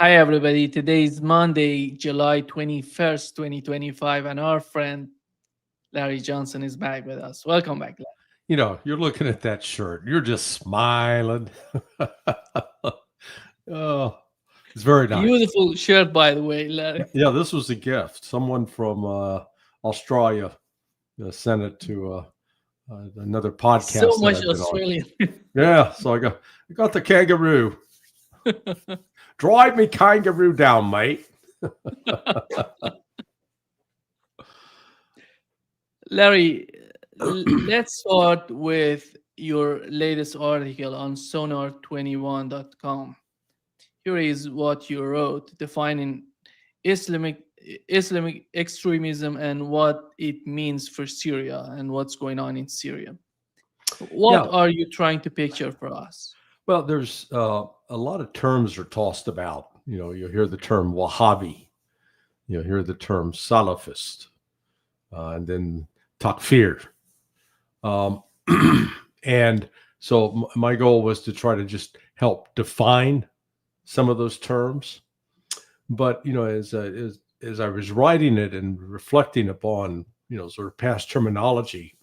Hi, everybody. Today is Monday, July 21st, 2025, and our friend Larry Johnson is back with us. Welcome back, Larry. You're looking at that shirt. You're just smiling. Oh, it's very nice. Beautiful shirt, by the way, Larry. Yeah, this was a gift. Someone from Australia sent it to another So podcast that much I've been on. Australian. Yeah, so I got the kangaroo. Drive me kangaroo down, mate. Larry, let's start with your latest article on sonar21.com. Here is what you wrote defining Islamic Islamic extremism and what it means for Syria and what's going on in Syria. What Yeah, are you trying to picture for us? well, there's a lot of terms are tossed about. You hear the term Wahhabi. You hear the term Salafist, and then Takfir. Um, and so my goal was to try to just help define some of those terms. But as I was writing it and reflecting upon sort of past terminology,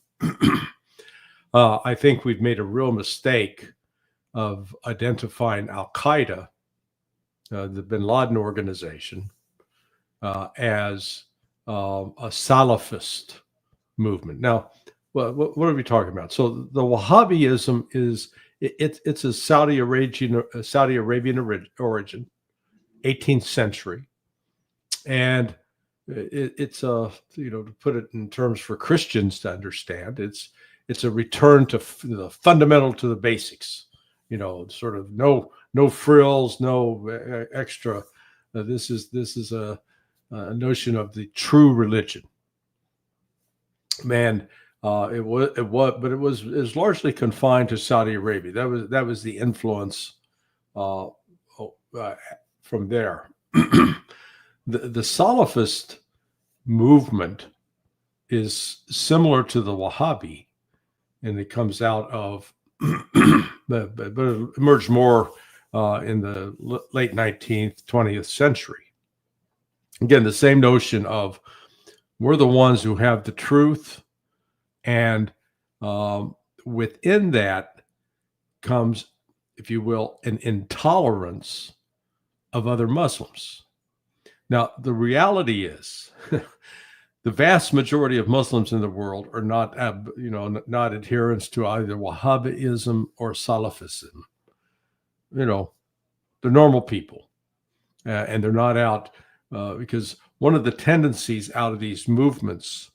I think we've made a real mistake of identifying Al Qaeda, the Bin Laden organization, as a Salafist movement. Now, what are we talking about? So the Wahhabism it's a Saudi Arabian origin, 18th century, and it's to put it in terms for Christians to understand, it's a return to the fundamental, to the basics. Sort of no frills, no extra. This is a notion of the true religion. Man, but it was largely confined to Saudi Arabia. That was the influence uh, from there. The Salafist movement is similar to the Wahhabi, and it comes out of, but it emerged more in the late 19th, 20th century. Again, the same notion of we're the ones who have the truth, and within that comes, if you will, an intolerance of other Muslims. Now, the reality is, the vast majority of Muslims in the world are not adherents to either Wahhabism or Salafism. They're normal people, and they're not out because one of the tendencies out of these movements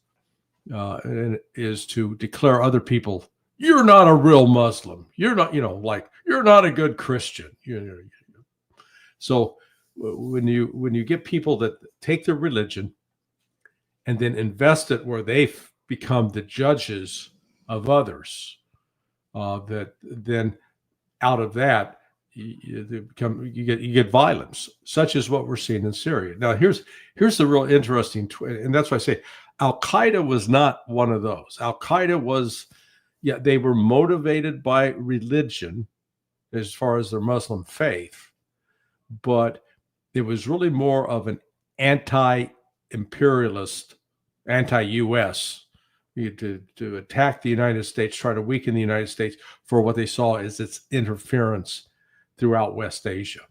is to declare other people, you're not a real Muslim. You're not, like you're not a good Christian. So when you get people that take their religion and then invest it where they become the judges of others, that then out of that you get violence, such as what we're seeing in Syria. Now, here's the real interesting, and that's why I say Al Qaeda was not one of those. Al Qaeda was, they were motivated by religion as far as their Muslim faith, but it was really more of an anti-imperialist, anti-U.S. to attack the United States, try to weaken the United States for what they saw as its interference throughout West Asia.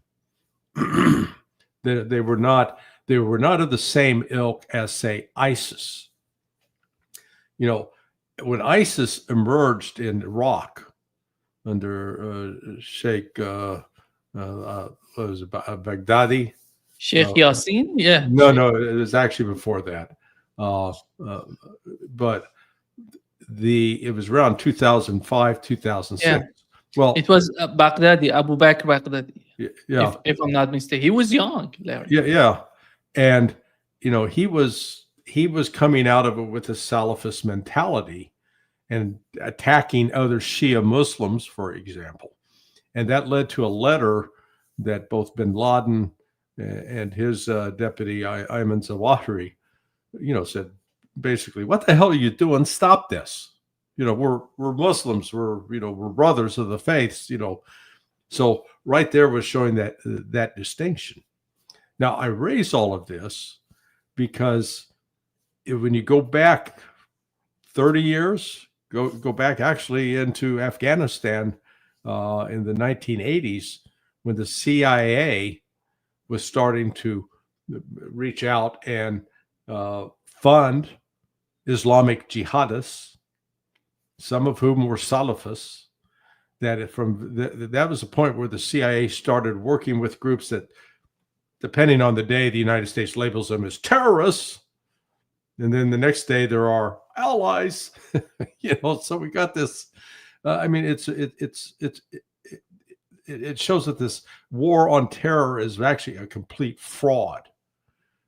they were not of the same ilk as, say, ISIS. When ISIS emerged in Iraq under Sheikh what was it, Baghdadi? Sheikh Yassin? Yeah. No, it was actually before that. But it was around 2005, 2006. Yeah. Well, it was Baghdadi, Abu Bakr Baghdadi. Yeah. If I'm not mistaken, he was young, Larry. Yeah. And he was coming out of it with a Salafist mentality and attacking other Shia Muslims, for example. And that led to a letter that both bin Laden and his deputy, Ayman Zawahiri, said, basically, what the hell are you doing? Stop this. We're Muslims. We're brothers of the faiths, So right there was showing that distinction. Now, I raise all of this because when you go back 30 years, go back actually into Afghanistan in the 1980s, when the CIA was starting to reach out and fund Islamic jihadists, some of whom were Salafists. That was a point where the CIA started working with groups that, depending on the day, the United States labels them as terrorists, and then the next day there are allies. So we got this. I mean, it shows that this war on terror is actually a complete fraud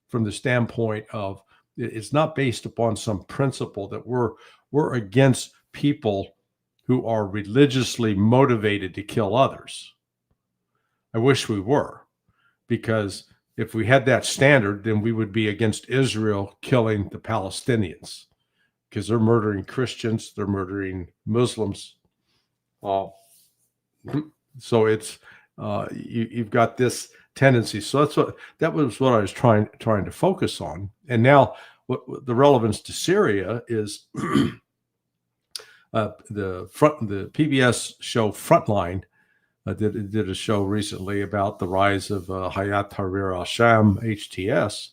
from the standpoint of it's not based upon some principle that we're against people who are religiously motivated to kill others. I wish we were, because if we had that standard, then we would be against Israel killing the Palestinians, because they're murdering Christians, they're murdering Muslims. So it's you've got this tendency. So that was what I was trying to focus on. And now, what the relevance to Syria is, the PBS show Frontline did a show recently about the rise of Hayat Tahrir al-Sham, HTS.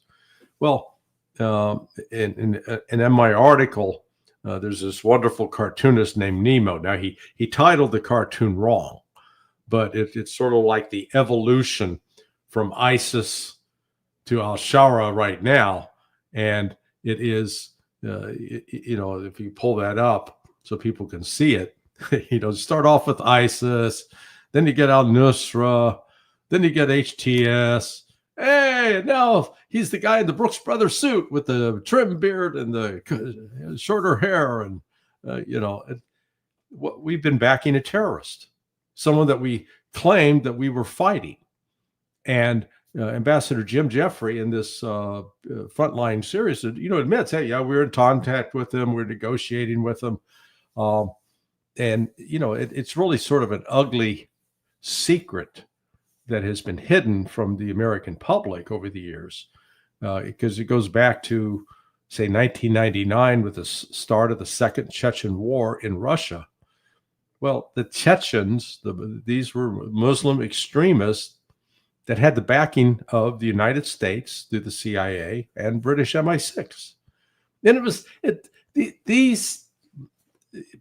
Well, in my article, there's this wonderful cartoonist named Nemo. Now, he titled the cartoon wrong, but it's sort of like the evolution from ISIS to al-Shara right now. And it is, if you pull that up so people can see it, start off with ISIS, then you get al-Nusra, then you get HTS. Hey, now he's the guy in the Brooks Brothers suit with the trim beard and the shorter hair. And, what we've been backing a terrorist, someone that we claimed that we were fighting. And Ambassador Jim Jeffrey in this Frontline series, admits, hey, yeah, we're in contact with them, we're negotiating with them. And, it's really sort of an ugly secret that has been hidden from the American public over the years, because it goes back to, say, 1999 with the start of the Second Chechen War in Russia. Well, the Chechens, these were Muslim extremists that had the backing of the United States through the CIA and British MI6. And these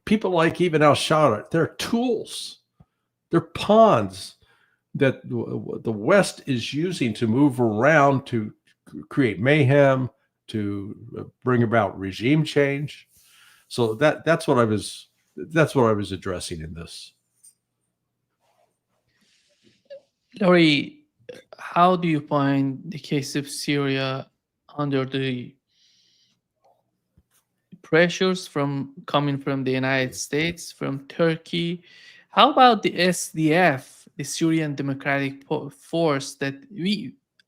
people, like even al-Shara, they're tools, they're pawns that the West is using to move around to create mayhem, to bring about regime change. So that's what I was addressing in this. Laurie, how do you find the case of Syria under the pressures coming from the United States, from Turkey? How about the SDF, the Syrian Democratic Force, that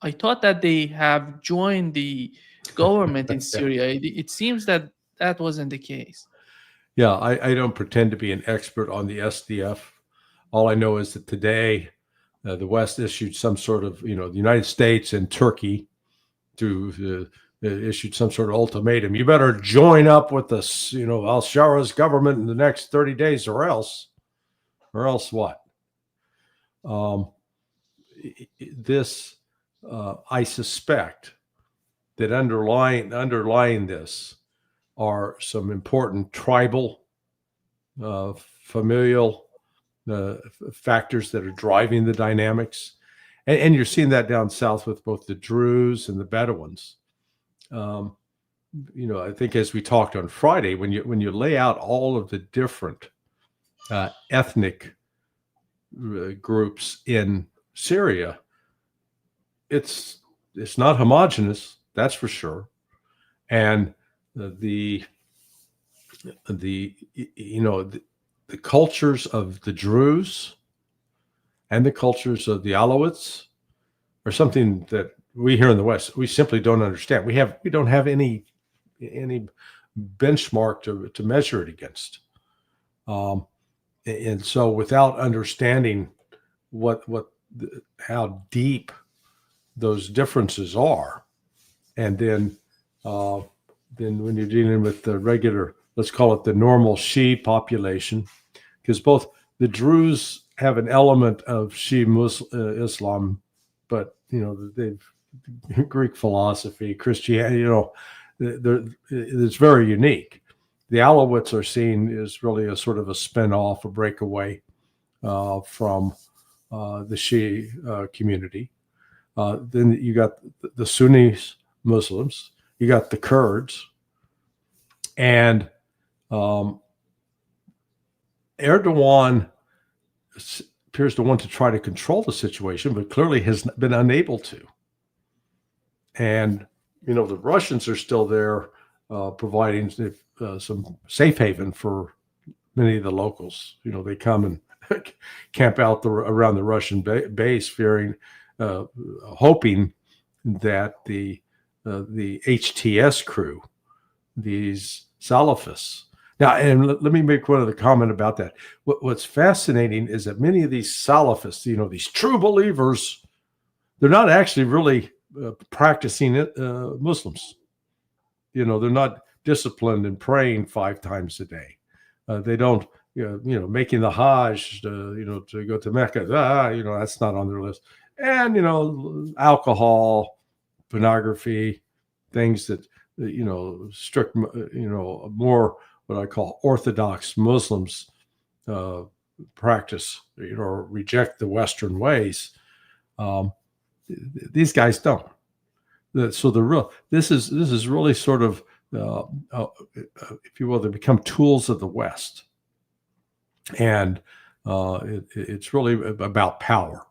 I thought that they have joined the government in Syria. It seems that wasn't the case. Yeah, I don't pretend to be an expert on the SDF. All I know is that today the West issued some sort of, the United States and Turkey issued some sort of ultimatum. You better join up with this, al-Shara's government in the next 30 days or else what? I suspect that underlying this are some important tribal, familial factors that are driving the dynamics. And you're seeing that down south with both the Druze and the Bedouins. I think, as we talked on Friday, when you lay out all of the different ethnic groups in Syria, it's not homogenous, that's for sure. And the cultures of the Druze and the cultures of the Alawites are something that we here in the West, we simply don't understand. We don't have any benchmark to measure it against. And so without understanding how deep those differences are. And then when you're dealing with the regular, let's call it the normal Shia population, because both the Druze have an element of Shia Islam, but they've Greek philosophy, Christianity, it's very unique. The Alawites are seen as really a sort of a spin-off, a breakaway from the Shia community. Then you got the Sunni Muslims, you got the Kurds, and Erdogan appears to want to try to control the situation, but clearly has been unable to. And the Russians are still there, providing some safe haven for many of the locals. They come and camp out around the Russian base, fearing, hoping that the HTS crew, these Salafists. Now, and let me make one other comment about that. What's fascinating is that many of these Salafists, these true believers, they're not actually really practicing Muslims. They're not disciplined and praying 5 times a day. They don't, making the Hajj, to go to Mecca. That's not on their list. And alcohol, pornography, things that strict, more what I call Orthodox Muslims practice, or reject the Western ways. These guys don't. So this is really sort of, if you will, they become tools of the West, and it's really about power.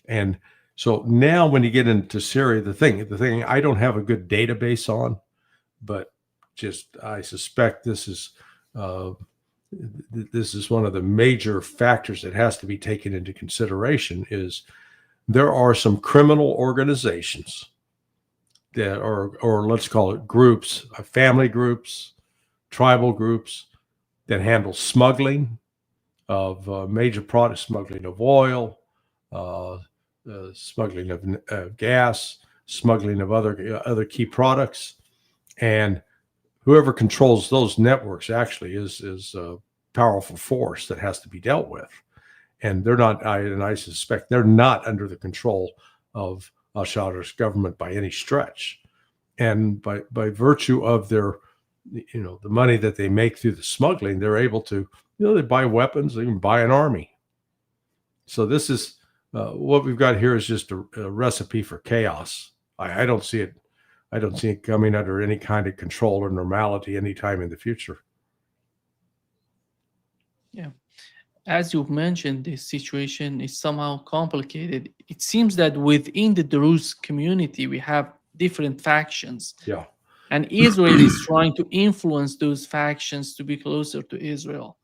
And so now, when you get into Syria, the thing I don't have a good database on, but I suspect this is one of the major factors that has to be taken into consideration. Is there are some criminal organizations that are, or let's call it groups, family groups, tribal groups, that handle smuggling of major products, smuggling of oil, smuggling of gas, smuggling of other key products, and whoever controls those networks actually is a powerful force that has to be dealt with. And they're not, I suspect they're not under the control of al-Shadar's government by any stretch. And by virtue of their, the money that they make through the smuggling, they're able to, they buy weapons, they can buy an army. So this is, what we've got here is just a recipe for chaos. I don't see it. I don't see it coming under any kind of control or normality anytime in the future. Yeah. As you've mentioned, this situation is somehow complicated. It seems that within the Druze community, we have different factions. Yeah. And Israel is trying to influence those factions to be closer to Israel.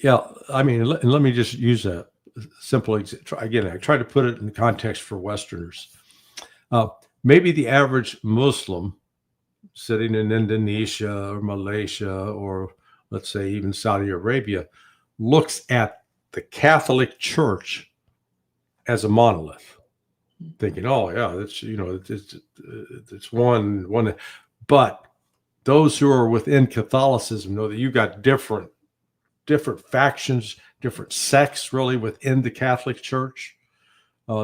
Yeah. I mean, let me just use a simple example. Again, I try to put it in the context for Westerners. Maybe the average Muslim sitting in Indonesia or Malaysia, or let's say even Saudi Arabia, looks at the Catholic Church as a monolith, thinking, "Oh yeah, it's one." But those who are within Catholicism know that you got different factions, different sects, really, within the Catholic Church.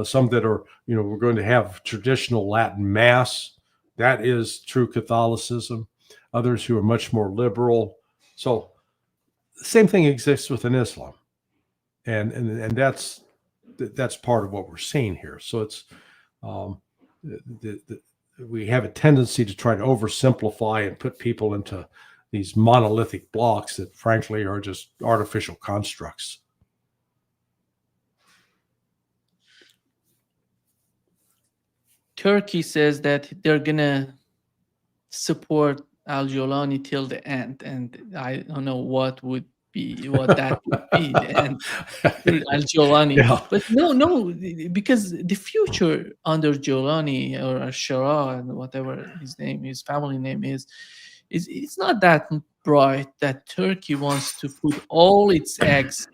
Some that are, we're going to have traditional Latin Mass. That is true Catholicism. Others who are much more liberal. So the same thing exists within Islam, and that's part of what we're seeing here. So it's we have a tendency to try to oversimplify and put people into these monolithic blocks that, frankly, are just artificial constructs. Turkey says that they're gonna support al-Jolani till the end, and I don't know what that would be, the end. Al-Jolani. Yeah. But no, because the future under Jolani or Shara and whatever his family name is it's not that bright that Turkey wants to put all its eggs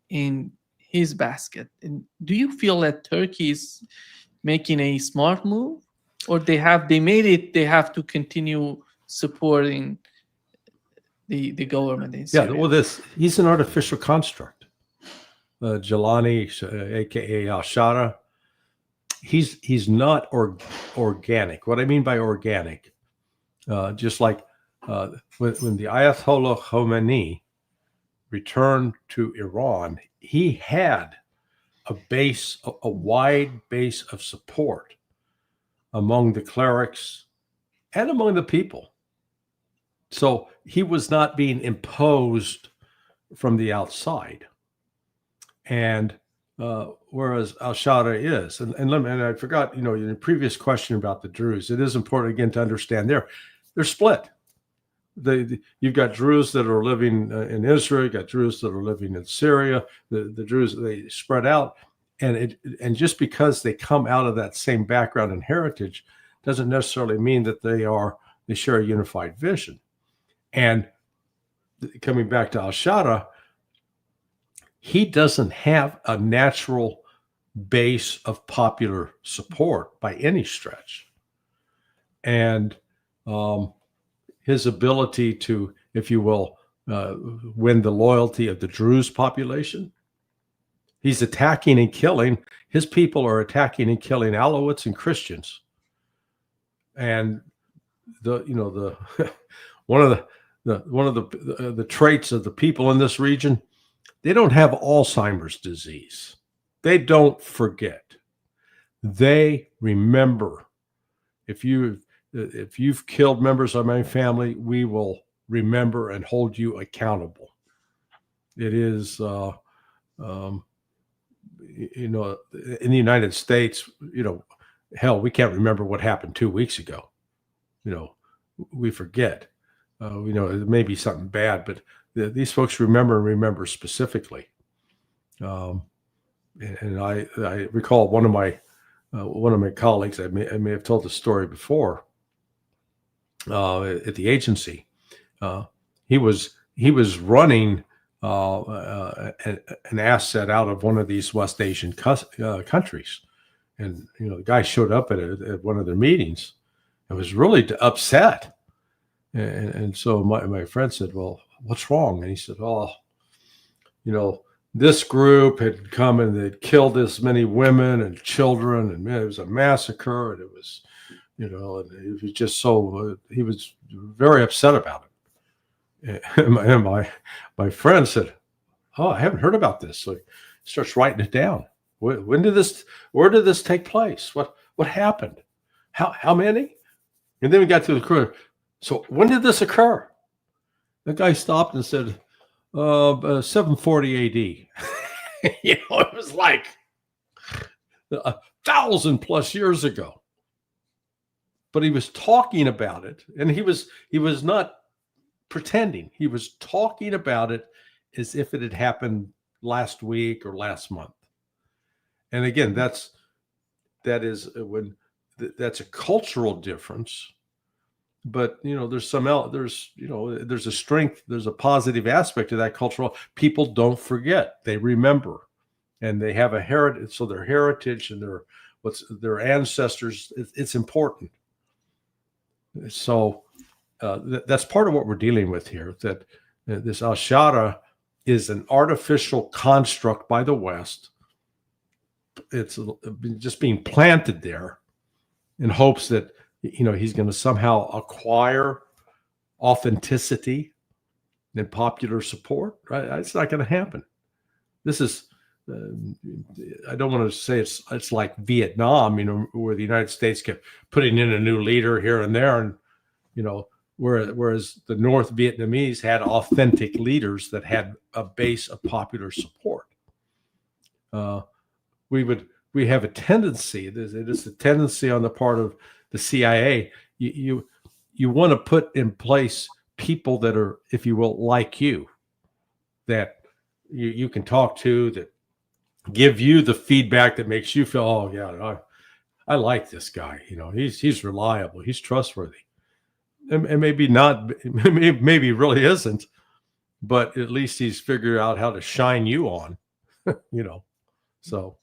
in his basket. And do you feel that Turkey is making a smart move, or they made it, they have to continue supporting the government in Yeah, Syria? well, he's an artificial construct. Jelani, aka Al-Shara, he's not organic. What I mean by organic, just like when the Ayatollah Khomeini returned to Iran, he had a wide base of support among the clerics and among the people. So he was not being imposed from the outside. And whereas Al-Shara is, and I forgot, in the previous question about the Druze, it is important again to understand they're split. You've got Druze that are living in Israel, you've got Druze that are living in Syria. The Druze, they spread out, and just because they come out of that same background and heritage doesn't necessarily mean that they share a unified vision. And coming back to Al-Shara, he doesn't have a natural base of popular support by any stretch. And his ability to, if you will, win the loyalty of the Druze population, he's attacking and killing. His people are attacking and killing Alawites and Christians. And one of the traits of the people in this region, they don't have Alzheimer's disease. They don't forget. They remember. If you've killed members of my family, we will remember and hold you accountable. It is, in the United States, hell, we can't remember what happened 2 weeks ago. We forget. It may be something bad, but these folks remember specifically. And I recall one of my colleagues, I may have told the story before, at the agency. He was running an asset out of one of these West Asian countries, and the guy showed up at one of their meetings and was really upset. And so my friend said, "Well, what's wrong?" And he said, "Oh, this group had come and they'd killed this many women and children, and man, it was a massacre, and it was, and it was just so he was very upset about it." And my friend said, "Oh, I haven't heard about this." So he starts writing it down. Where did this take place? What happened? How many? And then we got to the crew. So when did this occur? The guy stopped and said, 740 AD. It was like 1,000+ years ago. But he was talking about it, and he was not pretending. He was talking about it as if it had happened last week or last month. And again, that's a cultural difference. But there's there's a strength, there's a positive aspect to that cultural. People don't forget; they remember, and they have a heritage. So their heritage and their ancestors, it's important. So that's part of what we're dealing with here. That this Al-Shara is an artificial construct by the West. It's just being planted there in hopes that he's going to somehow acquire authenticity and popular support. Right? It's not going to happen. This is, I don't want to say it's like Vietnam, where the United States kept putting in a new leader here and there, and whereas the North Vietnamese had authentic leaders that had a base of popular support. We have a tendency. It is a tendency on the part of the CIA. You want to put in place people that are, if you will, like you, that you can talk to, that give you the feedback that makes you feel, oh yeah, I like this guy. He's reliable, he's trustworthy, and maybe not, maybe really isn't, but at least he's figured out how to shine you on, So.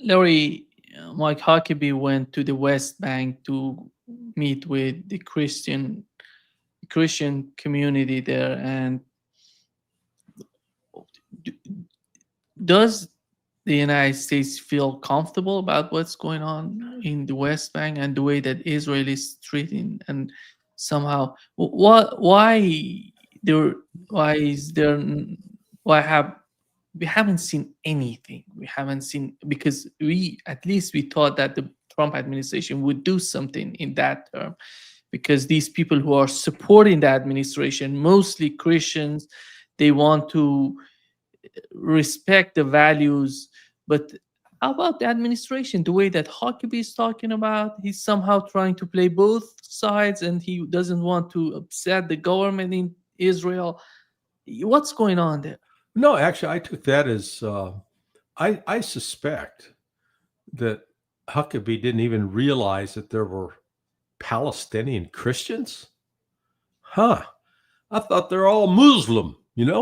Larry, Mike Huckabee went to the West Bank to meet with the Christian community there, and d- does the United States feel comfortable about what's going on in the West Bank and the way that Israel is treating, and somehow why there why is there why have we haven't seen anything. We haven't seen, because we, at least we thought that the Trump administration would do something in that term, because these people who are supporting the administration, mostly Christians, they want to respect the values. But how about the administration? The way that Huckabee is talking about, he's somehow trying to play both sides, and he doesn't want to upset the government in Israel. What's going on there? No, actually, I took that as I suspect that Huckabee didn't even realize that there were Palestinian Christians. Huh? I thought they're all Muslim. Yeah,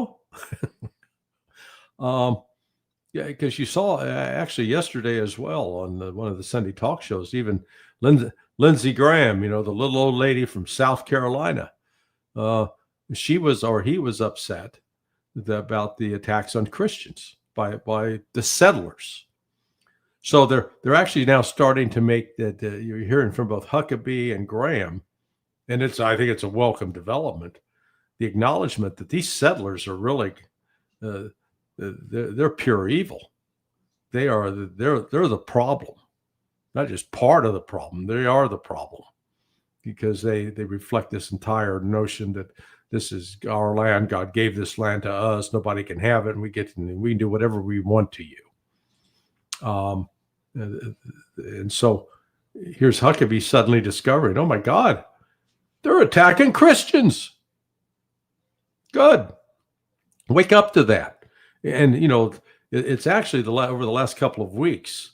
because you saw actually yesterday as well on one of the Sunday talk shows, even Lindsey Graham, the little old lady from South Carolina, he was upset about the attacks on Christians by the settlers. So they're actually now starting to make that. You're hearing from both Huckabee and Graham, and I think it's a welcome development. The acknowledgement that these settlers are really they're pure evil. They're the problem, not just part of the problem. They are the problem, because they reflect this entire notion that this is our land. God gave this land to us. Nobody can have it, and we can do whatever we want to you. And so here's Huckabee suddenly discovering, oh my God, they're attacking Christians. Good. Wake up to that. And, it's actually over the last couple of weeks,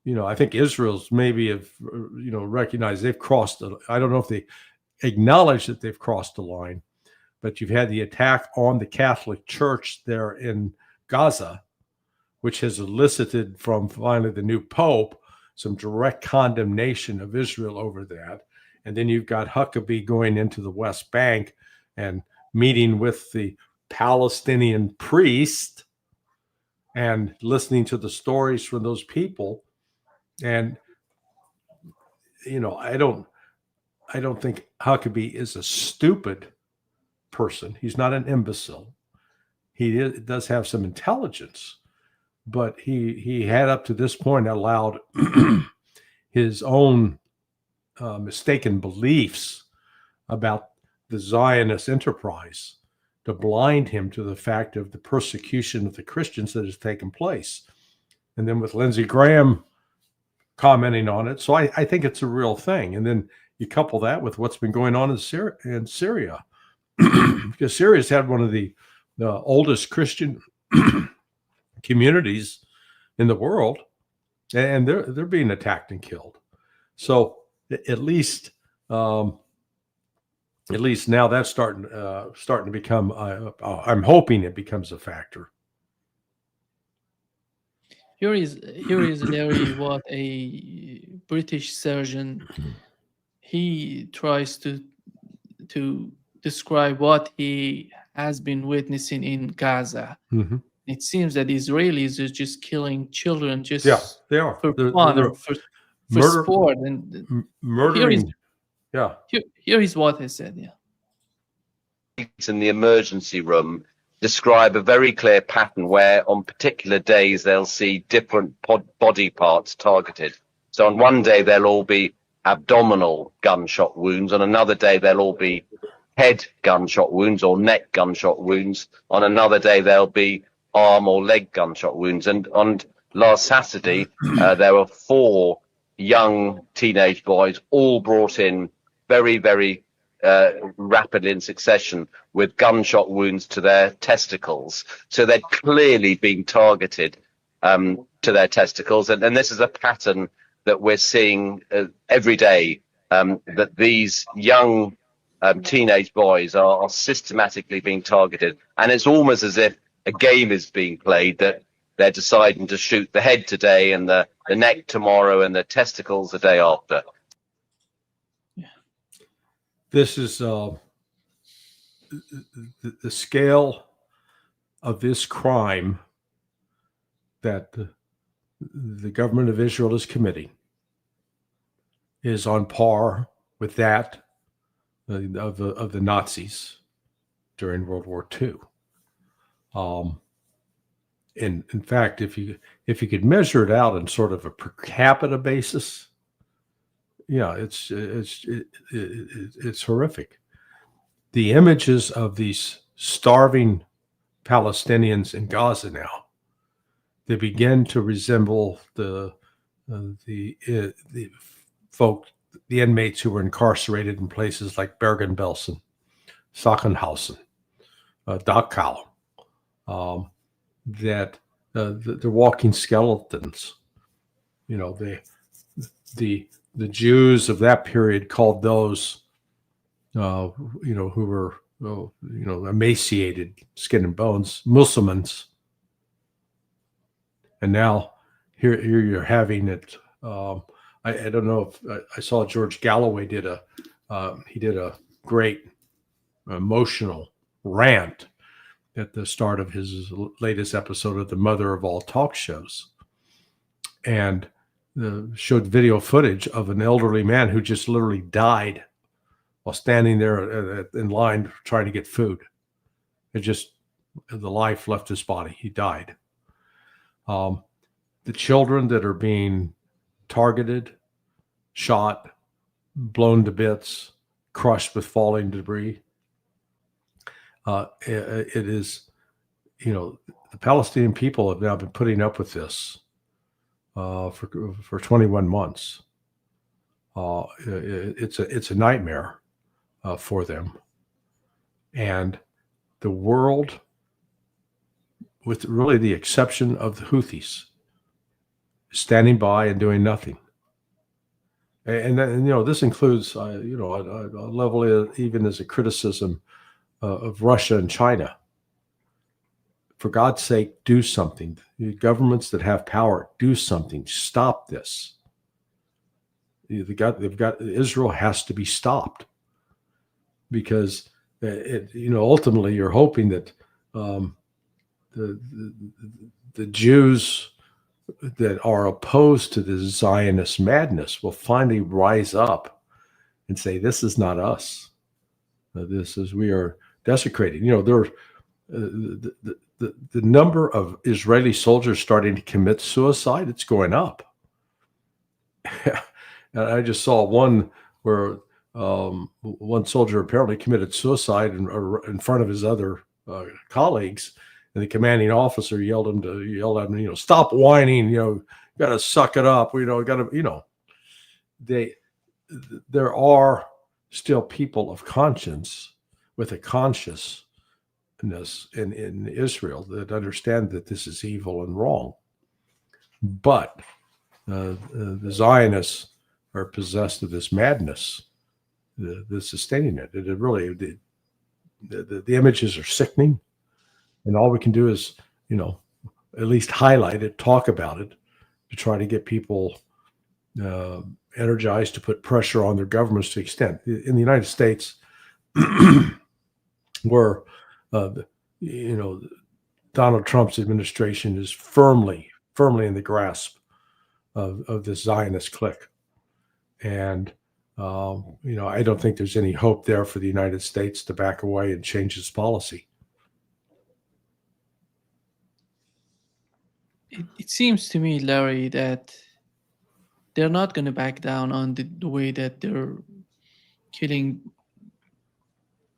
I think Israel's maybe have, recognized they've crossed. I don't know if they acknowledge that they've crossed the line, but you've had the attack on the Catholic Church there in Gaza, which has elicited from finally the new Pope some direct condemnation of Israel over that. And then you've got Huckabee going into the West Bank and meeting with the Palestinian priest and listening to the stories from those people. And, I don't think Huckabee is a stupid person. He's not an imbecile. He does have some intelligence, but he had up to this point allowed his own mistaken beliefs about the Zionist enterprise to blind him to the fact of the persecution of the Christians that has taken place. And then with Lindsey Graham commenting on it. So I think it's a real thing. And then you couple that with what's been going on in Syria, because Syria's had one of the oldest Christian communities in the world, and they're being attacked and killed. So at least now that's starting to become. I'm hoping it becomes a factor. Here is Larry, what a British surgeon. He tries to describe what he has been witnessing in Gaza. Mm-hmm. It seems that Israelis are just killing children just they are for fun or for sport and murdering. Here is what he said. Yeah. In the emergency room describe a very clear pattern where on particular days they'll see different body parts targeted. So on one day they'll all be abdominal gunshot wounds, on another day they'll all be head gunshot wounds or neck gunshot wounds, on another day they'll be arm or leg gunshot wounds. And on last Saturday there were 4 young teenage boys all brought in very, very rapidly in succession with gunshot wounds to their testicles. So they're clearly being targeted to their testicles. And this is a pattern that we're seeing every day, that these young teenage boys are systematically being targeted. And it's almost as if a game is being played, that they're deciding to shoot the head today and the neck tomorrow and the testicles the day after. This is the scale of this crime that the government of Israel is committing is on par with that of the Nazis during World War II. In fact, if you could measure it out in sort of a per capita basis, yeah, it's horrific. The images of these starving Palestinians in Gaza now, they begin to resemble the inmates who were incarcerated in places like Bergen-Belsen, Sachsenhausen, Dachau, that they're walking skeletons. You know, the Jews of that period called those, who were, emaciated, skin and bones, Muslims. And now here you're having it. I don't know if I saw George Galloway did a great emotional rant at the start of his latest episode of the Mother of All Talk Shows, and showed video footage of an elderly man who just literally died while standing there in line trying to get food. The life left his body. He died. The children that are being targeted, shot, blown to bits, crushed with falling debris. It is, the Palestinian people have now been putting up with this for 21 months. It's a nightmare for them, and the world, with really the exception of the Houthis, standing by and doing nothing. And then, this includes, a level even as a criticism of Russia and China. For God's sake, do something. The governments that have power, do something. Stop this. Israel has to be stopped, because ultimately you're hoping that the Jews that are opposed to this Zionist madness will finally rise up and say, "This is not us. We are desecrating." The number of Israeli soldiers starting to commit suicide, it's going up. And I just saw one where one soldier apparently committed suicide in front of his other colleagues, and the commanding officer yelled at him, "Stop whining, you got to suck it up. There are still people of conscience with a consciousness in Israel that understand that this is evil and wrong. But the Zionists are possessed of this madness that's sustaining it. The images are sickening, and all we can do is, at least highlight it, talk about it, to try to get people energized to put pressure on their governments to extent. In the United States, where Donald Trump's administration is firmly in the grasp of this Zionist clique, and I don't think there's any hope there for the United States to back away and change its policy. It seems to me, Larry, that they're not going to back down on the way that they're killing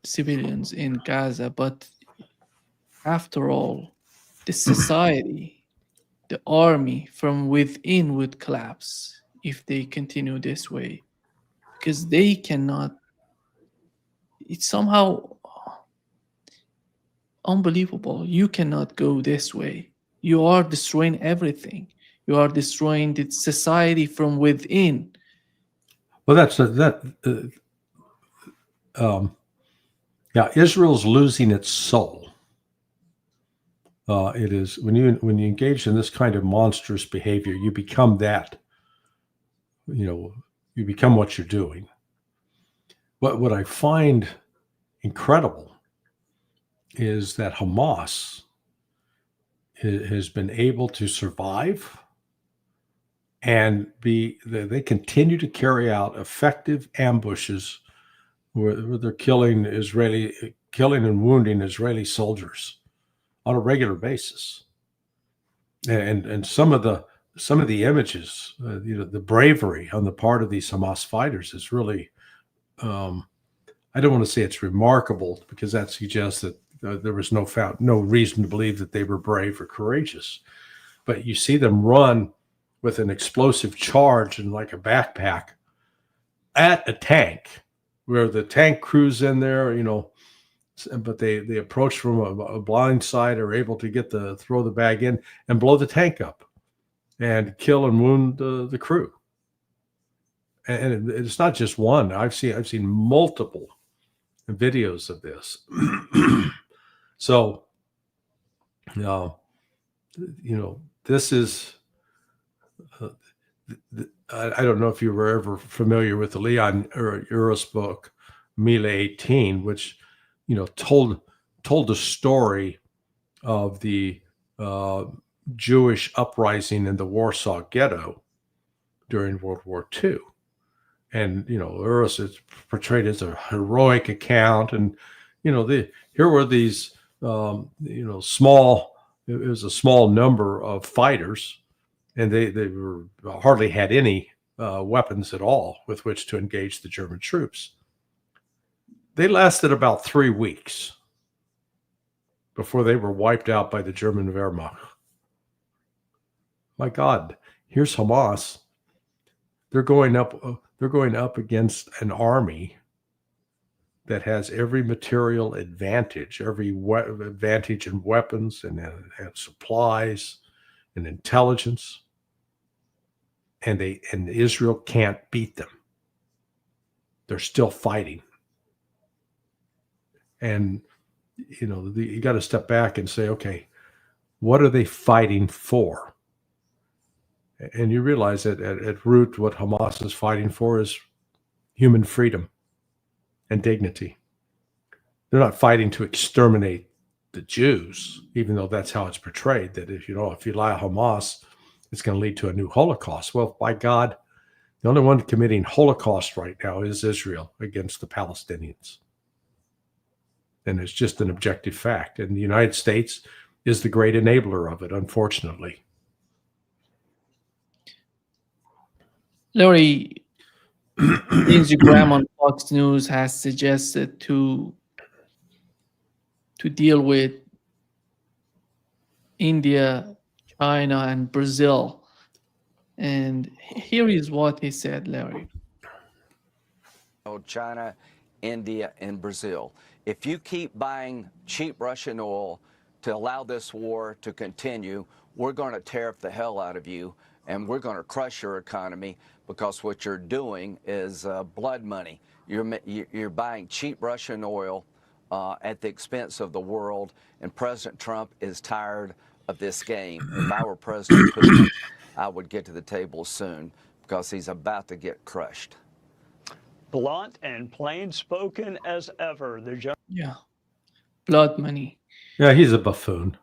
civilians in Gaza. But after all, the society, the army from within would collapse if they continue this way, because they cannot. It's somehow unbelievable. You cannot go this way. You are destroying everything. You are destroying the society from within. Well, Israel's losing its soul. It is when you engage in this kind of monstrous behavior, you become that. You become what you're doing. What I find incredible is that Hamas has been able to survive and they continue to carry out effective ambushes where they're killing and wounding Israeli soldiers on a regular basis. And some of the images, the bravery on the part of these Hamas fighters is really, I don't want to say it's remarkable, because that suggests that there was no reason to believe that they were brave or courageous. But you see them run with an explosive charge in like a backpack at a tank, where the tank crew's in there, but they approach from a blind side, are able to throw the bag in and blow the tank up and kill and wound the crew. And it's not just one. I've seen multiple videos of this. So, this is. I don't know if you were ever familiar with the Leon Uris book, Mille 18, which told the story of the Jewish uprising in the Warsaw Ghetto during World War II. And Uris is portrayed as a heroic account, and here were these small. It was a small number of fighters, and they were hardly had any weapons at all with which to engage the German troops. They lasted about 3 weeks before they were wiped out by the German Wehrmacht. My God, here's Hamas. They're going up against an army that has every material advantage, every advantage in weapons and supplies and intelligence, and Israel can't beat them. They're still fighting. And you got to step back and say, okay, what are they fighting for? And you realize that at root, what Hamas is fighting for is human freedom and dignity. They're not fighting to exterminate the Jews, even though that's how it's portrayed, that if you allow Hamas, it's going to lead to a new Holocaust. Well, by God, the only one committing Holocaust right now is Israel against the Palestinians. And it's just an objective fact. And the United States is the great enabler of it, unfortunately. Larry, Lindsey Graham on Fox News has suggested to deal with India, China, and Brazil. And here is what he said, Larry. China, India, and Brazil. If you keep buying cheap Russian oil to allow this war to continue, we're going to tariff the hell out of you, and we're going to crush your economy, because what you're doing is blood money. You're buying cheap Russian oil at the expense of the world, and President Trump is tired of this game. If I were President Putin, I would get to the table soon, because he's about to get crushed. Blunt and plain spoken as ever. Yeah, blood money. Yeah, he's a buffoon.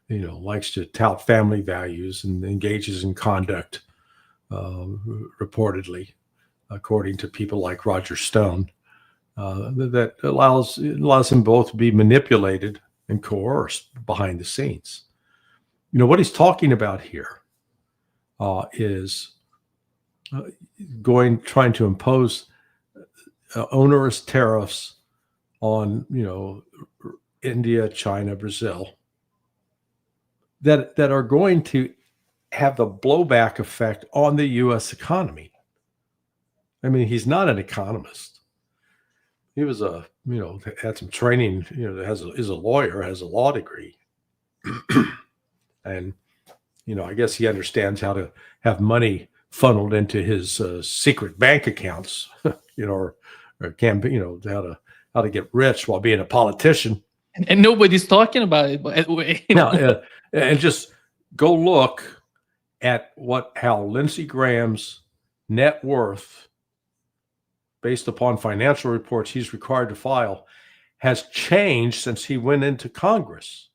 Likes to tout family values and engages in conduct, reportedly, according to people like Roger Stone, that allows him both to be manipulated and coerced behind the scenes. What he's talking about here is trying to impose onerous tariffs on India, China, Brazil, that are going to have the blowback effect on the U.S. economy. I mean, he's not an economist. He was had some training, is a lawyer, has a law degree. And, I guess he understands how to have money funneled into his secret bank accounts, or campaign, how to get rich while being a politician. And nobody's talking about it, by the way. Now, and just go look at how Lindsey Graham's net worth, based upon financial reports he's required to file, has changed since he went into Congress.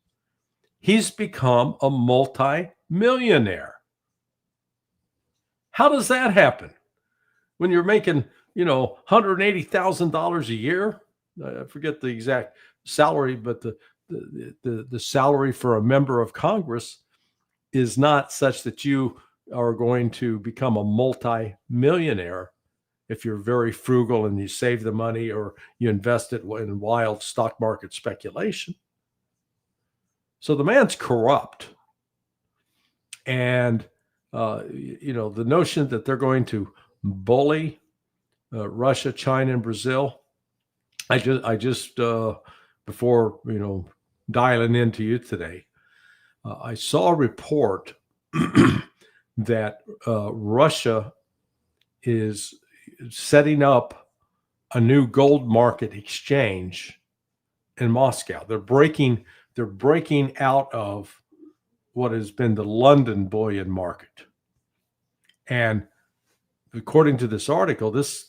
He's become a multi-millionaire. How does that happen? When you're making, $180,000 a year, I forget the exact salary, but the salary for a member of Congress is not such that you are going to become a multi-millionaire if you're very frugal and you save the money or you invest it in wild stock market speculation. So the man's corrupt. And, the notion that they're going to bully Russia, China, and Brazil, I just before, dialing into you today, I saw a report that Russia is setting up a new gold market exchange in Moscow. They're breaking out of what has been the London bullion market. And according to this article, this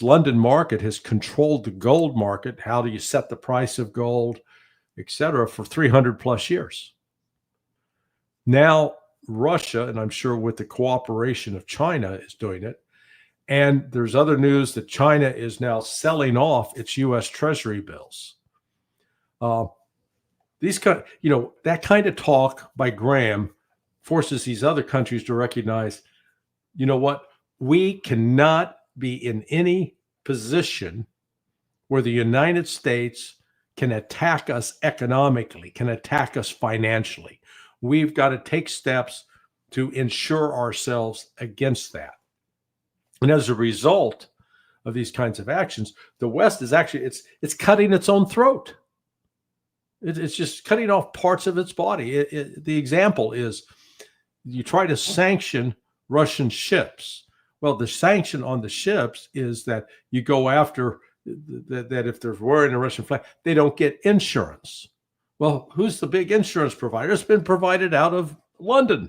London market has controlled the gold market. How do you set the price of gold, et cetera, for 300 plus years. Now, Russia, and I'm sure with the cooperation of China, is doing it. And there's other news that China is now selling off its U.S. Treasury bills. That kind of talk by Graham forces these other countries to recognize, you know what, we cannot be in any position where the United States can attack us economically, can attack us financially. We've got to take steps to ensure ourselves against that. And as a result of these kinds of actions, the West is actually, it's cutting its own throat. It's just cutting off parts of its body. The example is you try to sanction Russian ships. Well, the sanction on the ships is that you go after that if they're wearing a Russian flag, they don't get insurance. Well, who's the big insurance provider? It's been provided out of London.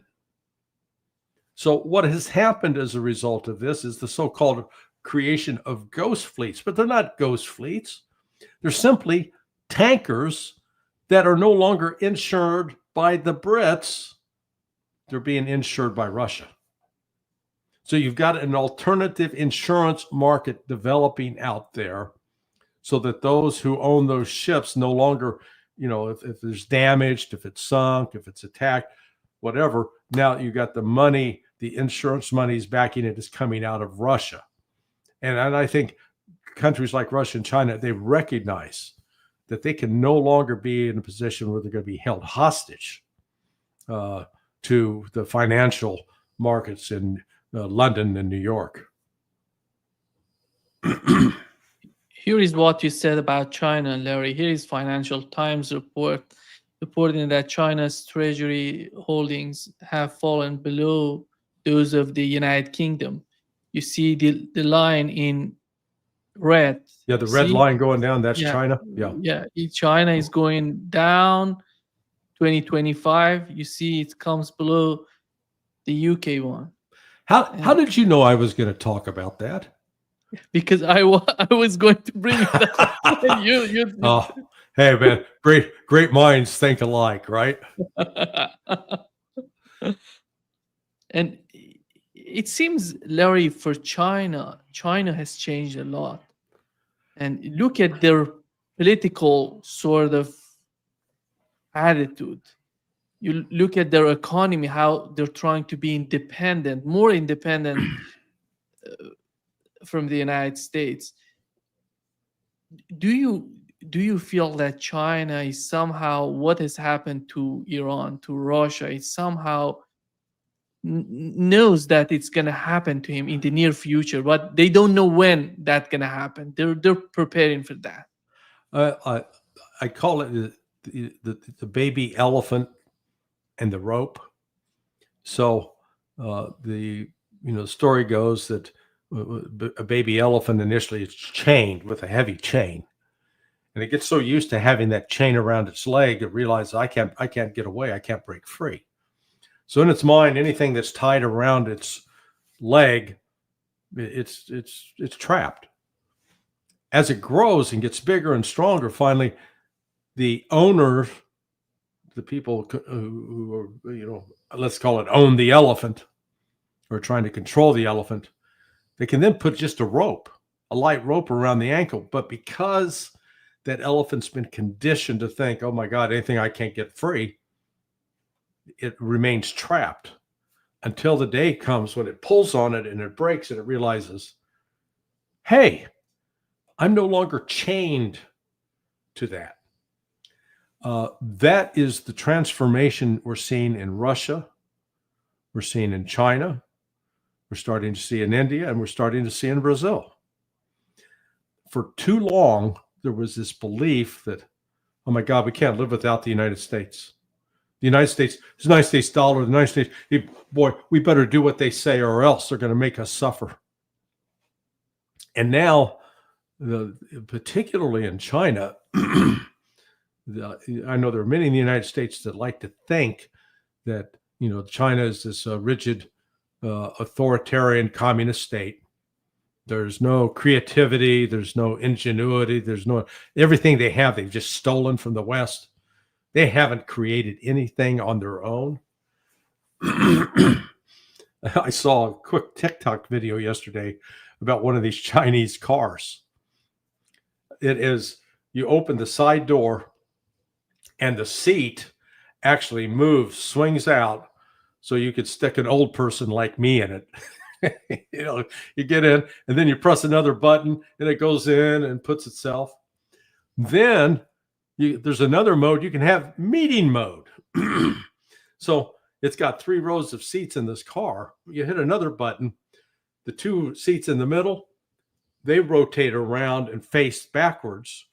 So what has happened as a result of this is the so-called creation of ghost fleets, but they're not ghost fleets. They're simply tankers that are no longer insured by the Brits. They're being insured by Russia. So you've got an alternative insurance market developing out there so that those who own those ships no longer, if there's damaged, if it's sunk, if it's attacked, whatever, now you got the money, the insurance money is backing it, is coming out of Russia. And I think countries like Russia and China, they recognize that they can no longer be in a position where they're going to be held hostage to the financial markets in London and New York. Here is what you said about China, Larry. Here is Financial Times report reporting that China's treasury holdings have fallen below those of the United Kingdom. You see the line in red. Yeah, the red line going down, that's China. Yeah, China is going down 2025. You see it comes below the UK one. How did you know I was going to talk about that? Because I was going to bring it up. you Oh, hey man, great minds think alike, right? And it seems, Larry, for China has changed a lot. And look at their political sort of attitude. You look at their economy, how they're trying to be independent, more independent from the United States. Do you feel that China is somehow, what has happened to Iran, to Russia, is somehow knows that it's going to happen to him in the near future, but they don't know when that's going to happen. They're preparing for that. I call it the baby elephant and the rope. So the story goes that a baby elephant initially is chained with a heavy chain, And it gets so used to having that chain around its leg, it realizes I can't get away. I can't break free. So in its mind, anything that's tied around its leg, it's trapped. As it grows and gets bigger and stronger, finally, the owners, the people who are, let's call it own the elephant, or trying to control the elephant, they can then put just a light rope around the ankle. But because that elephant's been conditioned to think, oh my God, anything I can't get free, it remains trapped until the day comes when it pulls on it and it breaks and it realizes, hey, I'm no longer chained to that. That is the transformation we're seeing in Russia, we're seeing in China, we're starting to see in India, and we're starting to see in Brazil. For too long, there was this belief that, oh my God, we can't live without the United States. The United States, the United States dollar, the United States, boy, we better do what they say or else they're going to make us suffer. And now, particularly in China, I know there are many in the United States that like to think that, China is this rigid, authoritarian communist state. There's no creativity. There's no ingenuity. There's no, everything they have, they've just stolen from the West. They haven't created anything on their own. I saw a quick TikTok video yesterday about one of these Chinese cars. It is, you open the side door and the seat actually moves, swings out, so you could stick an old person like me in it. You get in and then you press another button and it goes in and puts itself. Then there's another mode. You can have meeting mode. So it's got 3 rows of seats in this car. You hit another button, the 2 seats in the middle, they rotate around and face backwards.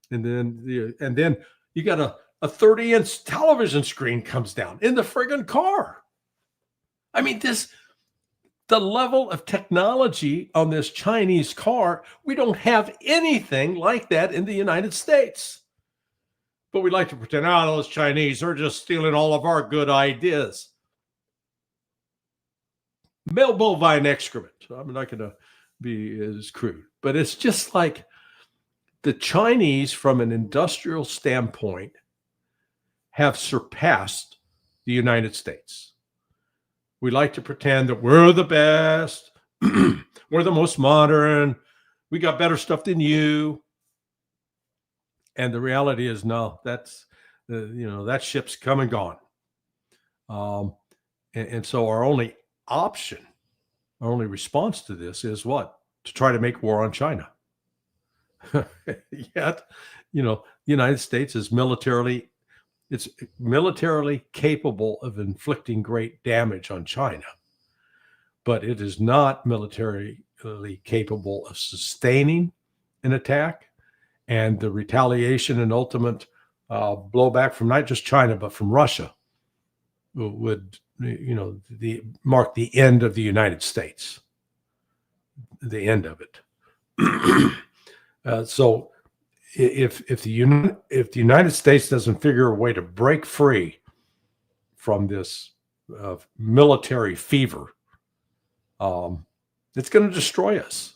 And then you got a 30-inch television screen comes down in the friggin' car. I mean, the level of technology on this Chinese car, we don't have anything like that in the United States. But we like to pretend, those Chinese are just stealing all of our good ideas. Male bovine excrement. I'm not going to be as crude, but it's just like the Chinese, from an industrial standpoint, have surpassed the United States. We like to pretend that we're the best, we're the most modern, we got better stuff than you. And the reality is, no, that's, that ship's come and gone. And so our only option, our only response to this is what? To try to make war on China. Yet, the United States is militarily capable of inflicting great damage on China, but it is not militarily capable of sustaining an attack. And the retaliation and ultimate blowback from not just China, but from Russia would, mark the end of the United States, the end of it. So if the United States doesn't figure a way to break free from this military fever, it's going to destroy us.